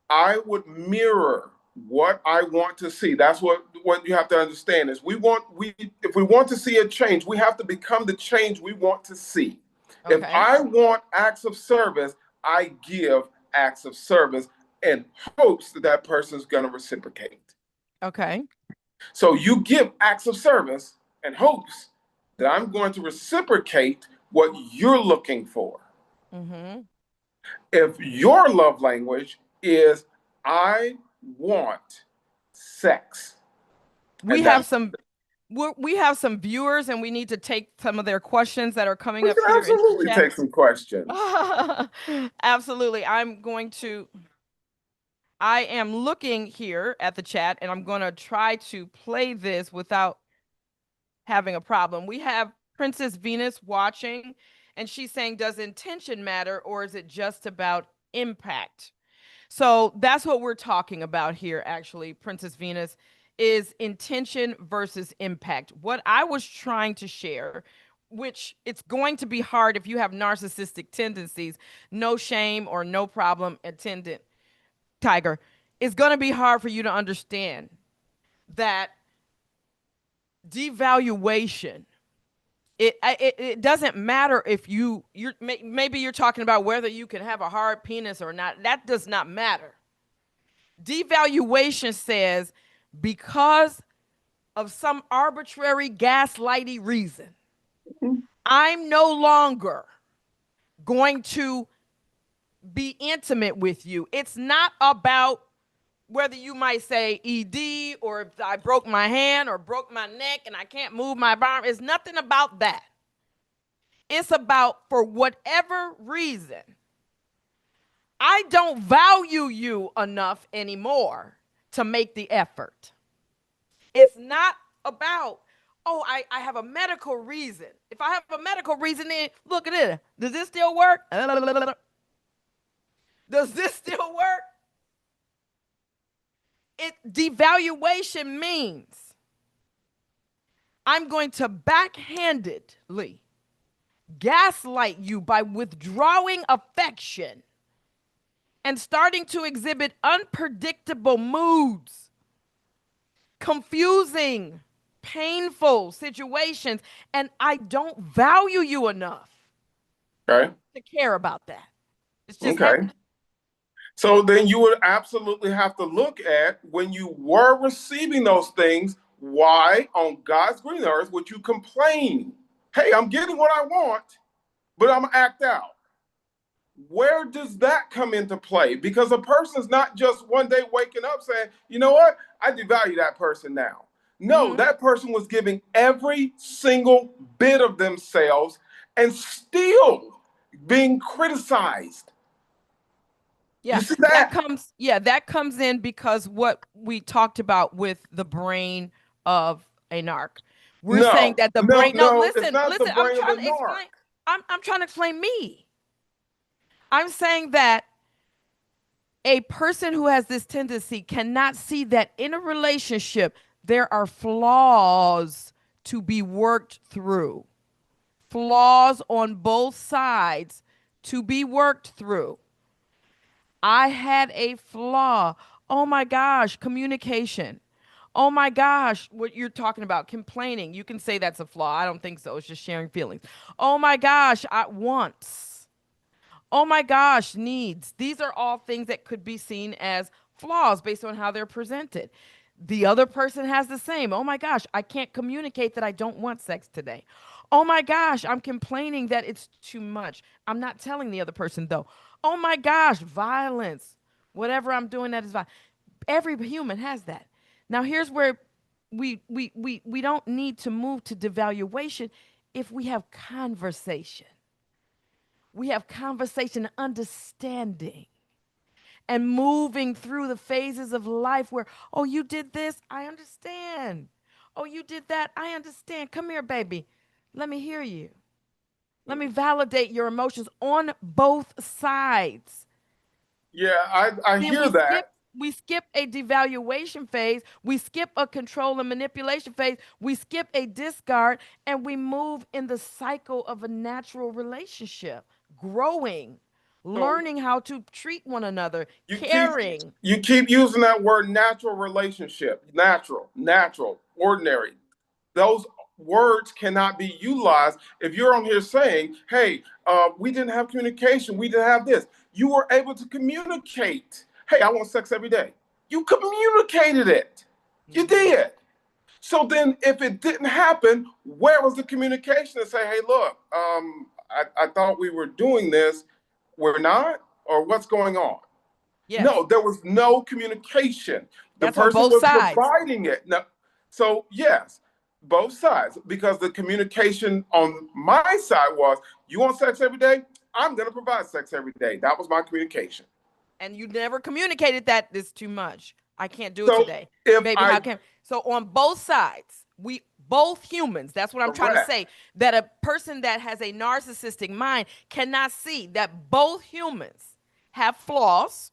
Speaker 2: I would mirror what I want to see. That's what you have to understand is if we want to see a change, we have to become the change we want to see. If
Speaker 1: Okay.
Speaker 2: I want acts of service, I give acts of service in hopes that that person's going to reciprocate.
Speaker 1: Okay.
Speaker 2: So you give acts of service in hopes that I'm going to reciprocate what you're looking for.
Speaker 1: Mm-hmm.
Speaker 2: If your love language is I want sex,
Speaker 1: We
Speaker 2: and
Speaker 1: have
Speaker 2: that's
Speaker 1: some we have some viewers, and we need to take some of their questions that are coming
Speaker 2: we
Speaker 1: up
Speaker 2: can
Speaker 1: here in
Speaker 2: absolutely
Speaker 1: chat.
Speaker 2: take some questions.
Speaker 1: Absolutely. I am looking here at the chat, and I'm going to try to play this without having a problem. We have Princess Venus watching, and she's saying, does intention matter, or is it just about impact? So that's what we're talking about here, actually, Princess Venus, is intention versus impact. What I was trying to share, which it's going to be hard if you have narcissistic tendencies, no shame or no problem attendant, Tiger, it's going to be hard for you to understand that devaluation, it doesn't matter if maybe you're talking about whether you can have a hard penis or not. That does not matter. Devaluation says, because of some arbitrary gaslighty reason, I'm no longer going to be intimate with you. It's not about whether you might say ED, or if I broke my hand or broke my neck and I can't move my arm. It's nothing about that. It's about, for whatever reason, I don't value you enough anymore to make the effort. It's not about, oh, I have a medical reason. If I have a medical reason, then look at it. Does this still work? Does this still work? Devaluation means I'm going to backhandedly gaslight you by withdrawing affection and starting to exhibit unpredictable moods, confusing, painful situations, and I don't value you enough
Speaker 2: Okay.
Speaker 1: to care about that. It's just
Speaker 2: Okay.
Speaker 1: not.
Speaker 2: So then you would absolutely have to look at, when you were receiving those things, why on God's green earth would you complain? Hey, I'm getting what I want, but I'm gonna act out. Where does that come into play? Because a person's not just one day waking up saying, you know what, I devalue that person now. No, that person was giving every single bit of themselves and still being criticized.
Speaker 1: Yeah,
Speaker 2: You see that?
Speaker 1: that comes in because what we talked about with the brain of a narc. We're saying
Speaker 2: No,
Speaker 1: that the
Speaker 2: no,
Speaker 1: brain, no,
Speaker 2: no, it's
Speaker 1: listen,
Speaker 2: not the
Speaker 1: I'm
Speaker 2: brain of a
Speaker 1: trying to
Speaker 2: narc.
Speaker 1: explain. I'm trying to explain me. I'm saying that a person who has this tendency cannot see that in a relationship there are flaws to be worked through. Flaws on both sides to be worked through. I had a flaw. Oh my gosh, communication. Oh my gosh, what you're talking about, complaining. You can say that's a flaw. I don't think so. It's just sharing feelings. Oh my gosh, wants. Oh my gosh, needs. These are all things that could be seen as flaws based on how they're presented. The other person has the same. Oh my gosh, I can't communicate that I don't want sex today. Oh my gosh, I'm complaining that it's too much. I'm not telling the other person though. Oh my gosh, violence. Whatever I'm doing that is violent. Every human has that. Now here's where we don't need to move to devaluation if we have conversation. We have conversation, understanding, and moving through the phases of life where, oh, you did this, I understand. Oh, you did that, I understand. Come here, baby. Let me hear you. Let me validate your emotions on both sides.
Speaker 2: Yeah, I
Speaker 1: Then
Speaker 2: hear that.
Speaker 1: we skip a devaluation phase, we skip a control and manipulation phase, we skip a discard, and we move in the cycle of a natural relationship, growing,
Speaker 2: So
Speaker 1: learning how to treat one another,
Speaker 2: you keep
Speaker 1: caring.
Speaker 2: you keep using that word natural relationship, natural, ordinary. Those words cannot be utilized if you're on here saying, hey, we didn't have communication, we didn't have this. You were able to communicate. hey, I want sex every day. You communicated it. You did. So then if it didn't happen, where was the communication to say, hey, look, I thought we were doing this. We're not? Or what's going on?
Speaker 1: Yes.
Speaker 2: No, there was no communication. The
Speaker 1: That's on
Speaker 2: person
Speaker 1: both
Speaker 2: was
Speaker 1: sides.
Speaker 2: providing it. No. So yes, both sides, because the communication on my side was, you want sex every day? I'm going to provide sex every day. That was my communication.
Speaker 1: And you never communicated that this too much. I can't do it
Speaker 2: So
Speaker 1: today.
Speaker 2: if
Speaker 1: Baby, how can so on both sides, we both humans, that's what I'm trying to say, that a person that has a narcissistic mind cannot see that both humans have flaws.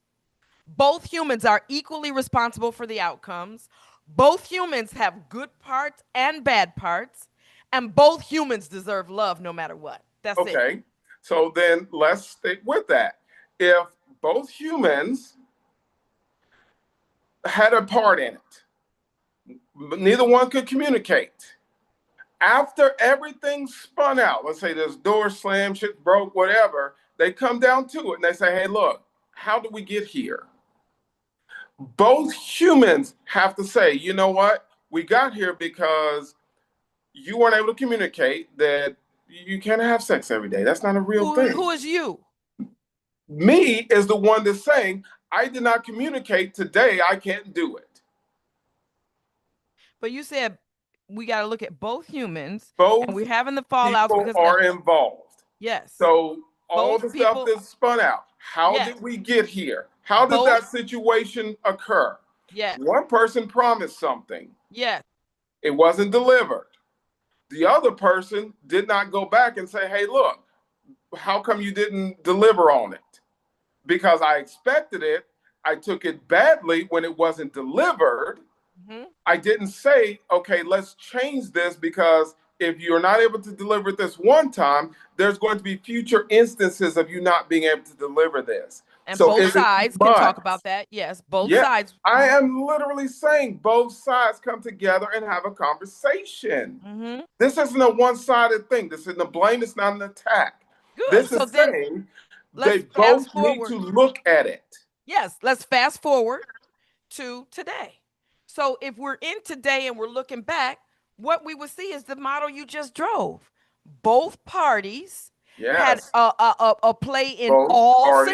Speaker 1: Both humans are equally responsible for the outcomes. Both humans have good parts and bad parts, and both humans deserve love no matter what. That's it.
Speaker 2: Okay. So then let's stick with that. If both humans had a part in it, neither one could communicate. After everything spun out, let's say this door slammed, shit broke, whatever, they come down to it and they say, hey, look, how did we get here? Both humans have to say, you know what? We got here because you weren't able to communicate that you can't have sex every day. That's not a real thing.
Speaker 1: Who is you?
Speaker 2: Me is the one that's saying, I did not communicate today. I can't do it.
Speaker 1: But you said we got to look at both humans.
Speaker 2: Both
Speaker 1: and we're having the fallouts
Speaker 2: people
Speaker 1: because
Speaker 2: are involved.
Speaker 1: yes.
Speaker 2: So all
Speaker 1: Both
Speaker 2: the stuff
Speaker 1: people-
Speaker 2: that's spun out, how
Speaker 1: Yes.
Speaker 2: did we get here? How did that situation occur?
Speaker 1: Yes.
Speaker 2: One person promised something.
Speaker 1: Yes.
Speaker 2: It wasn't delivered. The other person did not go back and say, hey, look, how come you didn't deliver on it? Because I expected it. I took it badly when it wasn't delivered. Mm-hmm. I didn't say, okay, let's change this, because if you're not able to deliver it this one time, there's going to be future instances of you not being able to deliver this.
Speaker 1: And
Speaker 2: so
Speaker 1: both sides can talk about that. Yes, both sides.
Speaker 2: I am literally saying both sides come together and have a conversation. Mm-hmm. This isn't a one-sided thing. This isn't a blame. It's not an attack. Good. This is saying they both need to look at it.
Speaker 1: Yes, let's fast forward to today. So if we're in today and we're looking back, what we would see is the model you just drove. Both parties had a play in all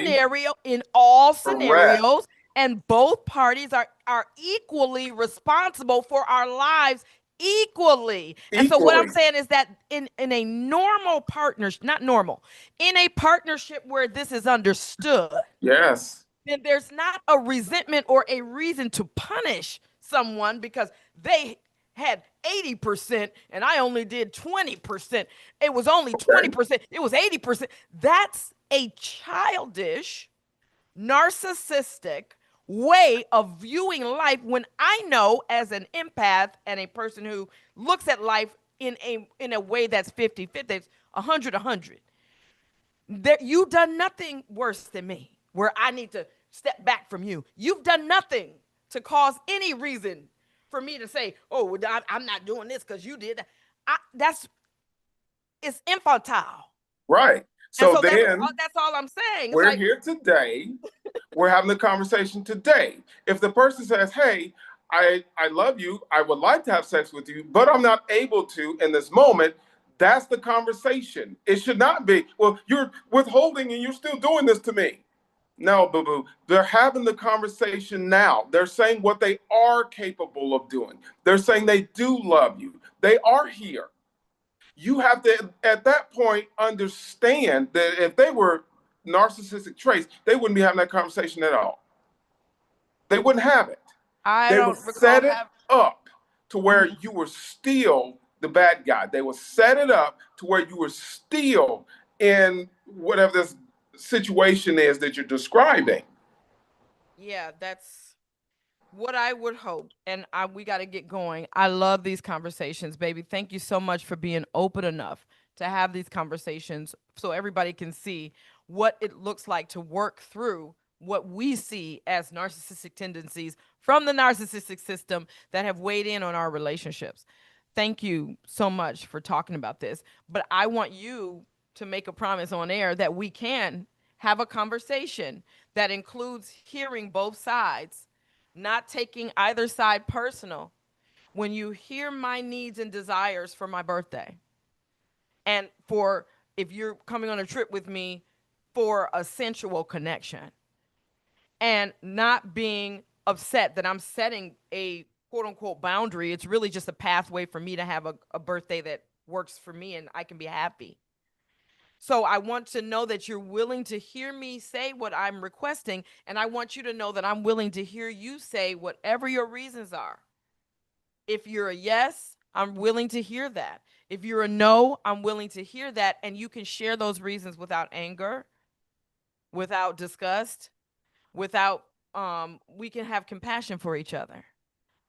Speaker 1: scenarios, and both parties are equally responsible for our lives equally. And so what I'm saying is that in a normal partnership, not normal, in a partnership where this is understood, then there's not a resentment or a reason to punish someone because they had 80% and I only did 20%. It was only 20%. It was 80%. That's a childish, narcissistic way of viewing life, when I know as an empath and a person who looks at life in a way that's 50-50, 100-100. You've done nothing worse than me where I need to step back from you. You've done nothing to cause any reason for me to say, oh, I'm not doing this because you did that. It's infantile.
Speaker 2: Right. So
Speaker 1: then that's all I'm saying.
Speaker 2: We're here today. We're having the conversation today. If the person says, hey, I love you, I would like to have sex with you, but I'm not able to in this moment, that's the conversation. It should not be, well, you're withholding and you're still doing this to me. No, boo-boo. They're having the conversation now. They're saying what they are capable of doing. They're saying they do love you. They are here. You have to, at that point, understand that if they were narcissistic traits, they wouldn't be having that conversation at all. They wouldn't have it. They would set it up to where you were still the bad guy. They would set it up to where you were still in whatever this situation is that you're describing.
Speaker 1: Yeah, that's what I would hope. And we got to get going. I love these conversations, baby. Thank you so much for being open enough to have these conversations so everybody can see what it looks like to work through what we see as narcissistic tendencies from the narcissistic system that have weighed in on our relationships. Thank you so much for talking about this. But I want you to make a promise on air that we can have a conversation that includes hearing both sides, not taking either side personal. When you hear my needs and desires for my birthday, and for if you're coming on a trip with me for a sensual connection, and not being upset that I'm setting a quote unquote boundary, it's really just a pathway for me to have a birthday that works for me and I can be happy. So I want to know that you're willing to hear me say what I'm requesting, and I want you to know that I'm willing to hear you say whatever your reasons are. If you're a yes, I'm willing to hear that. If you're a no, I'm willing to hear that, and you can share those reasons without anger, without disgust, without we can have compassion for each other.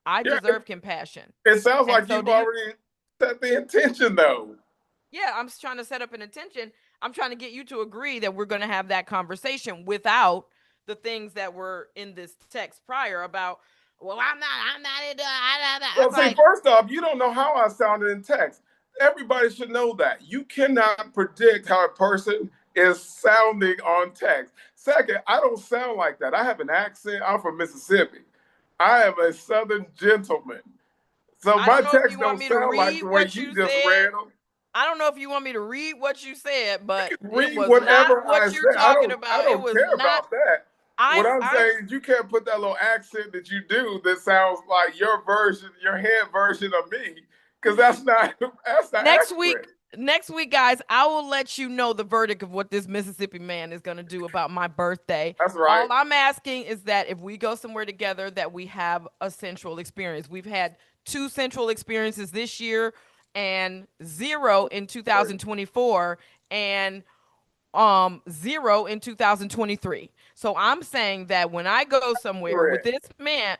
Speaker 1: I
Speaker 2: Yeah,
Speaker 1: deserve compassion.
Speaker 2: it sounds
Speaker 1: And
Speaker 2: like
Speaker 1: so
Speaker 2: you've
Speaker 1: do you.
Speaker 2: already set the intention, though.
Speaker 1: Yeah, I'm just trying to set up an intention. I'm trying to get you to agree that we're going to have that conversation without the things that were in this text prior about, well, I'm not into,
Speaker 2: Well,
Speaker 1: it's
Speaker 2: see,
Speaker 1: like,
Speaker 2: first off, you don't know how I sounded in text. Everybody should know that. You cannot predict how a person is sounding on text. Second, I don't sound like that. I have an accent. I'm from Mississippi. I am a Southern gentleman. So
Speaker 1: I
Speaker 2: my
Speaker 1: don't know if
Speaker 2: texts
Speaker 1: you want
Speaker 2: don't
Speaker 1: me to
Speaker 2: sound like
Speaker 1: read
Speaker 2: the way
Speaker 1: what
Speaker 2: you
Speaker 1: you
Speaker 2: just
Speaker 1: said.
Speaker 2: read them.
Speaker 1: I don't know if you want me to read what you said, but it
Speaker 2: Read
Speaker 1: was not
Speaker 2: whatever I
Speaker 1: what you're
Speaker 2: said.
Speaker 1: talking
Speaker 2: I
Speaker 1: about. It
Speaker 2: don't
Speaker 1: was
Speaker 2: care
Speaker 1: not.
Speaker 2: about that. What I'm
Speaker 1: I'm
Speaker 2: saying is you can't put that little accent that you do that sounds like your version, your head version of me, because that's not
Speaker 1: next week.
Speaker 2: accurate.
Speaker 1: Next week, guys, I will let you know the verdict of what this Mississippi man is going to do about my birthday.
Speaker 2: That's right.
Speaker 1: All I'm asking is that if we go somewhere together, that we have a sensual experience. We've had 2 sensual experiences this year and 0 in 2024 and 0 in 2023. So I'm saying that when I go somewhere with
Speaker 2: Correct.
Speaker 1: this man,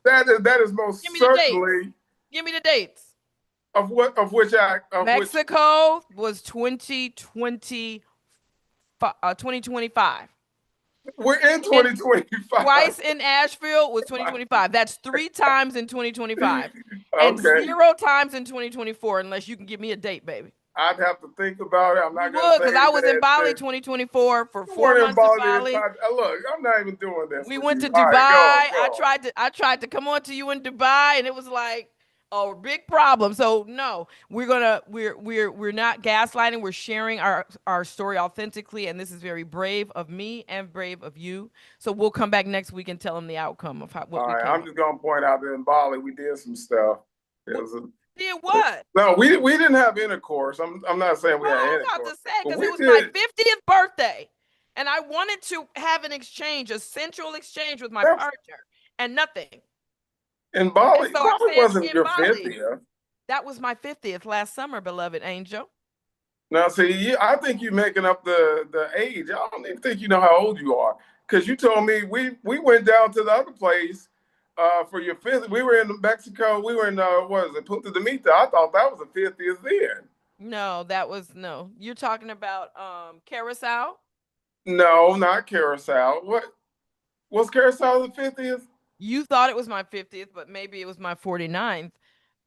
Speaker 2: That is most
Speaker 1: give me the dates.
Speaker 2: certainly
Speaker 1: Give me the dates.
Speaker 2: of which
Speaker 1: Mexico was 2025.
Speaker 2: we're in 2025.
Speaker 1: Twice in Asheville was 2025. That's 3 times in 2025. And
Speaker 2: Okay.
Speaker 1: 0 times in 2024, unless you can give me a date, baby.
Speaker 2: I'd have to think about it. I'm
Speaker 1: You
Speaker 2: not going to
Speaker 1: would,
Speaker 2: say
Speaker 1: because I was in
Speaker 2: that.
Speaker 1: Bali 2024 for
Speaker 2: You
Speaker 1: 4
Speaker 2: weren't in
Speaker 1: months in
Speaker 2: Bali.
Speaker 1: Bali.
Speaker 2: Look, I'm not even doing this.
Speaker 1: We
Speaker 2: with
Speaker 1: went
Speaker 2: you.
Speaker 1: to
Speaker 2: All
Speaker 1: Dubai.
Speaker 2: right, go on.
Speaker 1: I tried to come on to you in Dubai, and it was like a big problem. So no, we're not gaslighting. We're sharing our story authentically, and this is very brave of me and brave of you. So we'll come back next week and tell them the outcome of what
Speaker 2: All
Speaker 1: we
Speaker 2: right,
Speaker 1: came
Speaker 2: I'm
Speaker 1: up.
Speaker 2: just gonna point out that in Bali we did some stuff.
Speaker 1: Did what?
Speaker 2: No, we didn't have intercourse. I'm not saying we
Speaker 1: Oh,
Speaker 2: had
Speaker 1: I was about
Speaker 2: intercourse,
Speaker 1: to say,
Speaker 2: but
Speaker 1: because
Speaker 2: we
Speaker 1: it was my
Speaker 2: did.
Speaker 1: 50th birthday, and I wanted to have an exchange, a sensual exchange with my
Speaker 2: That's
Speaker 1: partner, and nothing.
Speaker 2: in Bali.
Speaker 1: And so I
Speaker 2: Bali
Speaker 1: said,
Speaker 2: wasn't
Speaker 1: in
Speaker 2: your
Speaker 1: Bali.
Speaker 2: 50th.
Speaker 1: That was my 50th last summer, beloved angel.
Speaker 2: Now, see, I think you're making up the age. I don't even think you know how old you are, because you told me we went down to the other place for your 50th. We were in Mexico. We were in what is it, Punta de Mita. I thought that was the 50th then.
Speaker 1: No. You're talking about Carousel?
Speaker 2: No, not Carousel. What was Carousel the 50th?
Speaker 1: You thought it was my 50th, but maybe it was my 49th.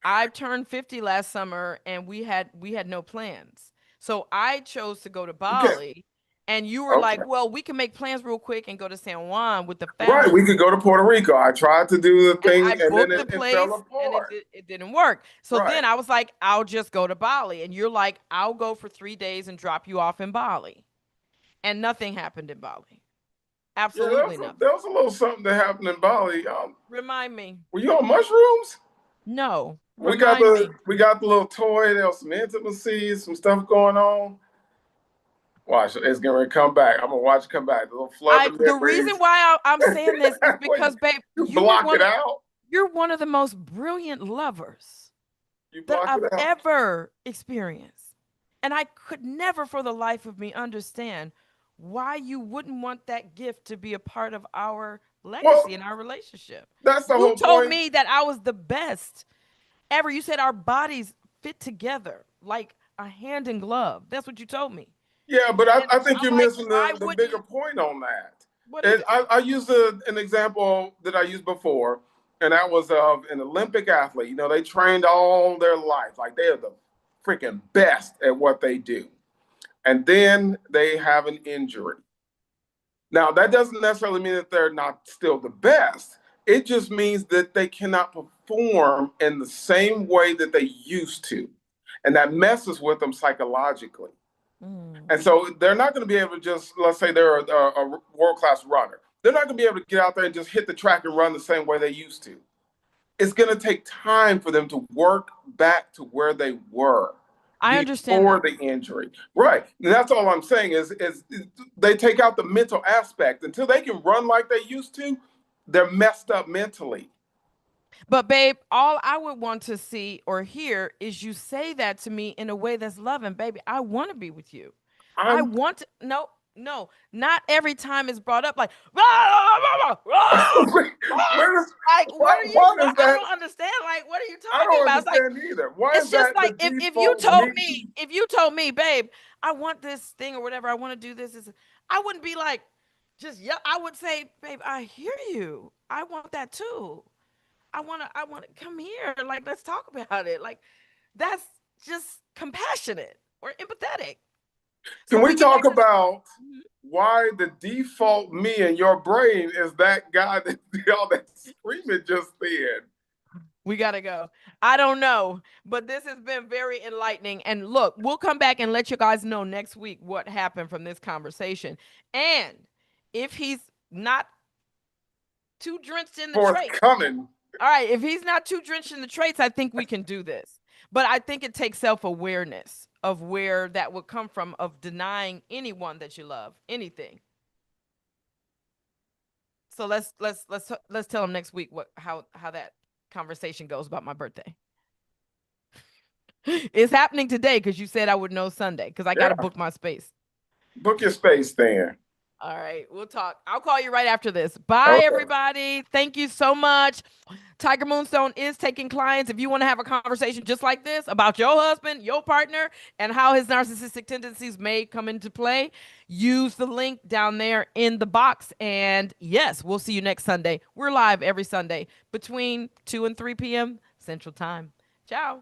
Speaker 1: I turned 50 last summer, and we had no plans. So I chose to go to
Speaker 2: Okay,
Speaker 1: Bali, and you were
Speaker 2: okay.
Speaker 1: like, "Well, we can make plans real quick and go to San Juan with the
Speaker 2: Right,
Speaker 1: family."
Speaker 2: we could go to Puerto Rico. I tried to do the
Speaker 1: And
Speaker 2: thing,
Speaker 1: I
Speaker 2: and then
Speaker 1: booked the
Speaker 2: it fell
Speaker 1: place, and
Speaker 2: apart.
Speaker 1: it didn't work. So
Speaker 2: Right.
Speaker 1: then I was like, "I'll just go to Bali," and you're like, "I'll go for 3 days and drop you off in Bali," and nothing happened in Bali.
Speaker 2: Yeah,
Speaker 1: Absolutely nothing.
Speaker 2: there was a little something that happened in Bali.
Speaker 1: Remind me.
Speaker 2: Were you on mushrooms?
Speaker 1: No.
Speaker 2: We got
Speaker 1: Remind me.
Speaker 2: the little toy. There was some intimacy, some stuff going on. Watch, it's gonna come back. I'm gonna watch it come back. The little flood of
Speaker 1: The reason
Speaker 2: memories.
Speaker 1: why I'm saying this is
Speaker 2: Wait,
Speaker 1: because, babe,
Speaker 2: you block it out.
Speaker 1: you're one of the most brilliant lovers
Speaker 2: You
Speaker 1: that
Speaker 2: block
Speaker 1: I've
Speaker 2: it out.
Speaker 1: ever experienced. And I could never for the life of me understand why you wouldn't want that gift to be a part of our legacy and our relationship.
Speaker 2: That's the
Speaker 1: You
Speaker 2: whole
Speaker 1: told
Speaker 2: point.
Speaker 1: me that I was the best ever. You said our bodies fit together like a hand in glove. That's what you told me.
Speaker 2: Yeah, but
Speaker 1: And
Speaker 2: I think
Speaker 1: I'm
Speaker 2: you're
Speaker 1: like,
Speaker 2: missing
Speaker 1: why
Speaker 2: the
Speaker 1: wouldn't
Speaker 2: bigger
Speaker 1: you?
Speaker 2: point on that.
Speaker 1: What is it?
Speaker 2: I used an example that I used before, and that was of an Olympic athlete. You know, they trained all their life, like they are the freaking best at what they do. And then they have an injury. Now, that doesn't necessarily mean that they're not still the best. It just means that they cannot perform in the same way that they used to. And that messes with them psychologically. And so they're not going to be able to just, let's say they're a world-class runner. They're not going to be able to get out there and just hit the track and run the same way they used to. It's going to take time for them to work back to where they were
Speaker 1: I understand
Speaker 2: before
Speaker 1: that.
Speaker 2: the injury. Right. And that's all I'm saying is they take out the mental aspect. Until they can run like they used to, they're messed up mentally.
Speaker 1: But babe, all I would want to see or hear is you say that to me in a way that's loving. Baby, I want to be with you. I
Speaker 2: I'm
Speaker 1: want to, no, no, not every time it's brought up like, like what are you,
Speaker 2: what is
Speaker 1: I
Speaker 2: that?
Speaker 1: don't understand. Like, what are you
Speaker 2: I
Speaker 1: talking
Speaker 2: don't
Speaker 1: about? It's like,
Speaker 2: understand either. Why
Speaker 1: it's
Speaker 2: is
Speaker 1: just
Speaker 2: that
Speaker 1: like
Speaker 2: the
Speaker 1: if you told me, babe, I want this thing or whatever, I want to do this, I wouldn't be like, just, yeah, I would say, babe, I hear you. I want that too. I want to come here. Like, let's talk about it. Like, that's just compassionate or empathetic. So
Speaker 2: Can
Speaker 1: if we
Speaker 2: we
Speaker 1: get
Speaker 2: talk
Speaker 1: back to the,
Speaker 2: about why the default me in your brain is that guy that did all that screaming just then?
Speaker 1: we got to go. I don't know, but this has been very enlightening. And look, we'll come back and let you guys know next week what happened from this conversation. And if he's not too drenched in the traits,
Speaker 2: Forthcoming.
Speaker 1: all right, if he's not too drenched in the traits, I think we can do this. But I think it takes self-awareness of where that would come from, of denying anyone that you love, anything. So let's tell him next week how that conversation goes about my birthday. It's happening today because you said I would know Sunday because I got to
Speaker 2: Yeah.
Speaker 1: book my space.
Speaker 2: Book your space then.
Speaker 1: All right, we'll talk. I'll call you right after this. Bye,
Speaker 2: Okay.
Speaker 1: everybody. Thank you so much. Tiger Moonstone is taking clients. If you want to have a conversation just like this about your husband, your partner, and how his narcissistic tendencies may come into play, use the link down there in the box. And yes, we'll see you next Sunday. We're live every Sunday between 2 and 3 p.m. Central Time. Ciao.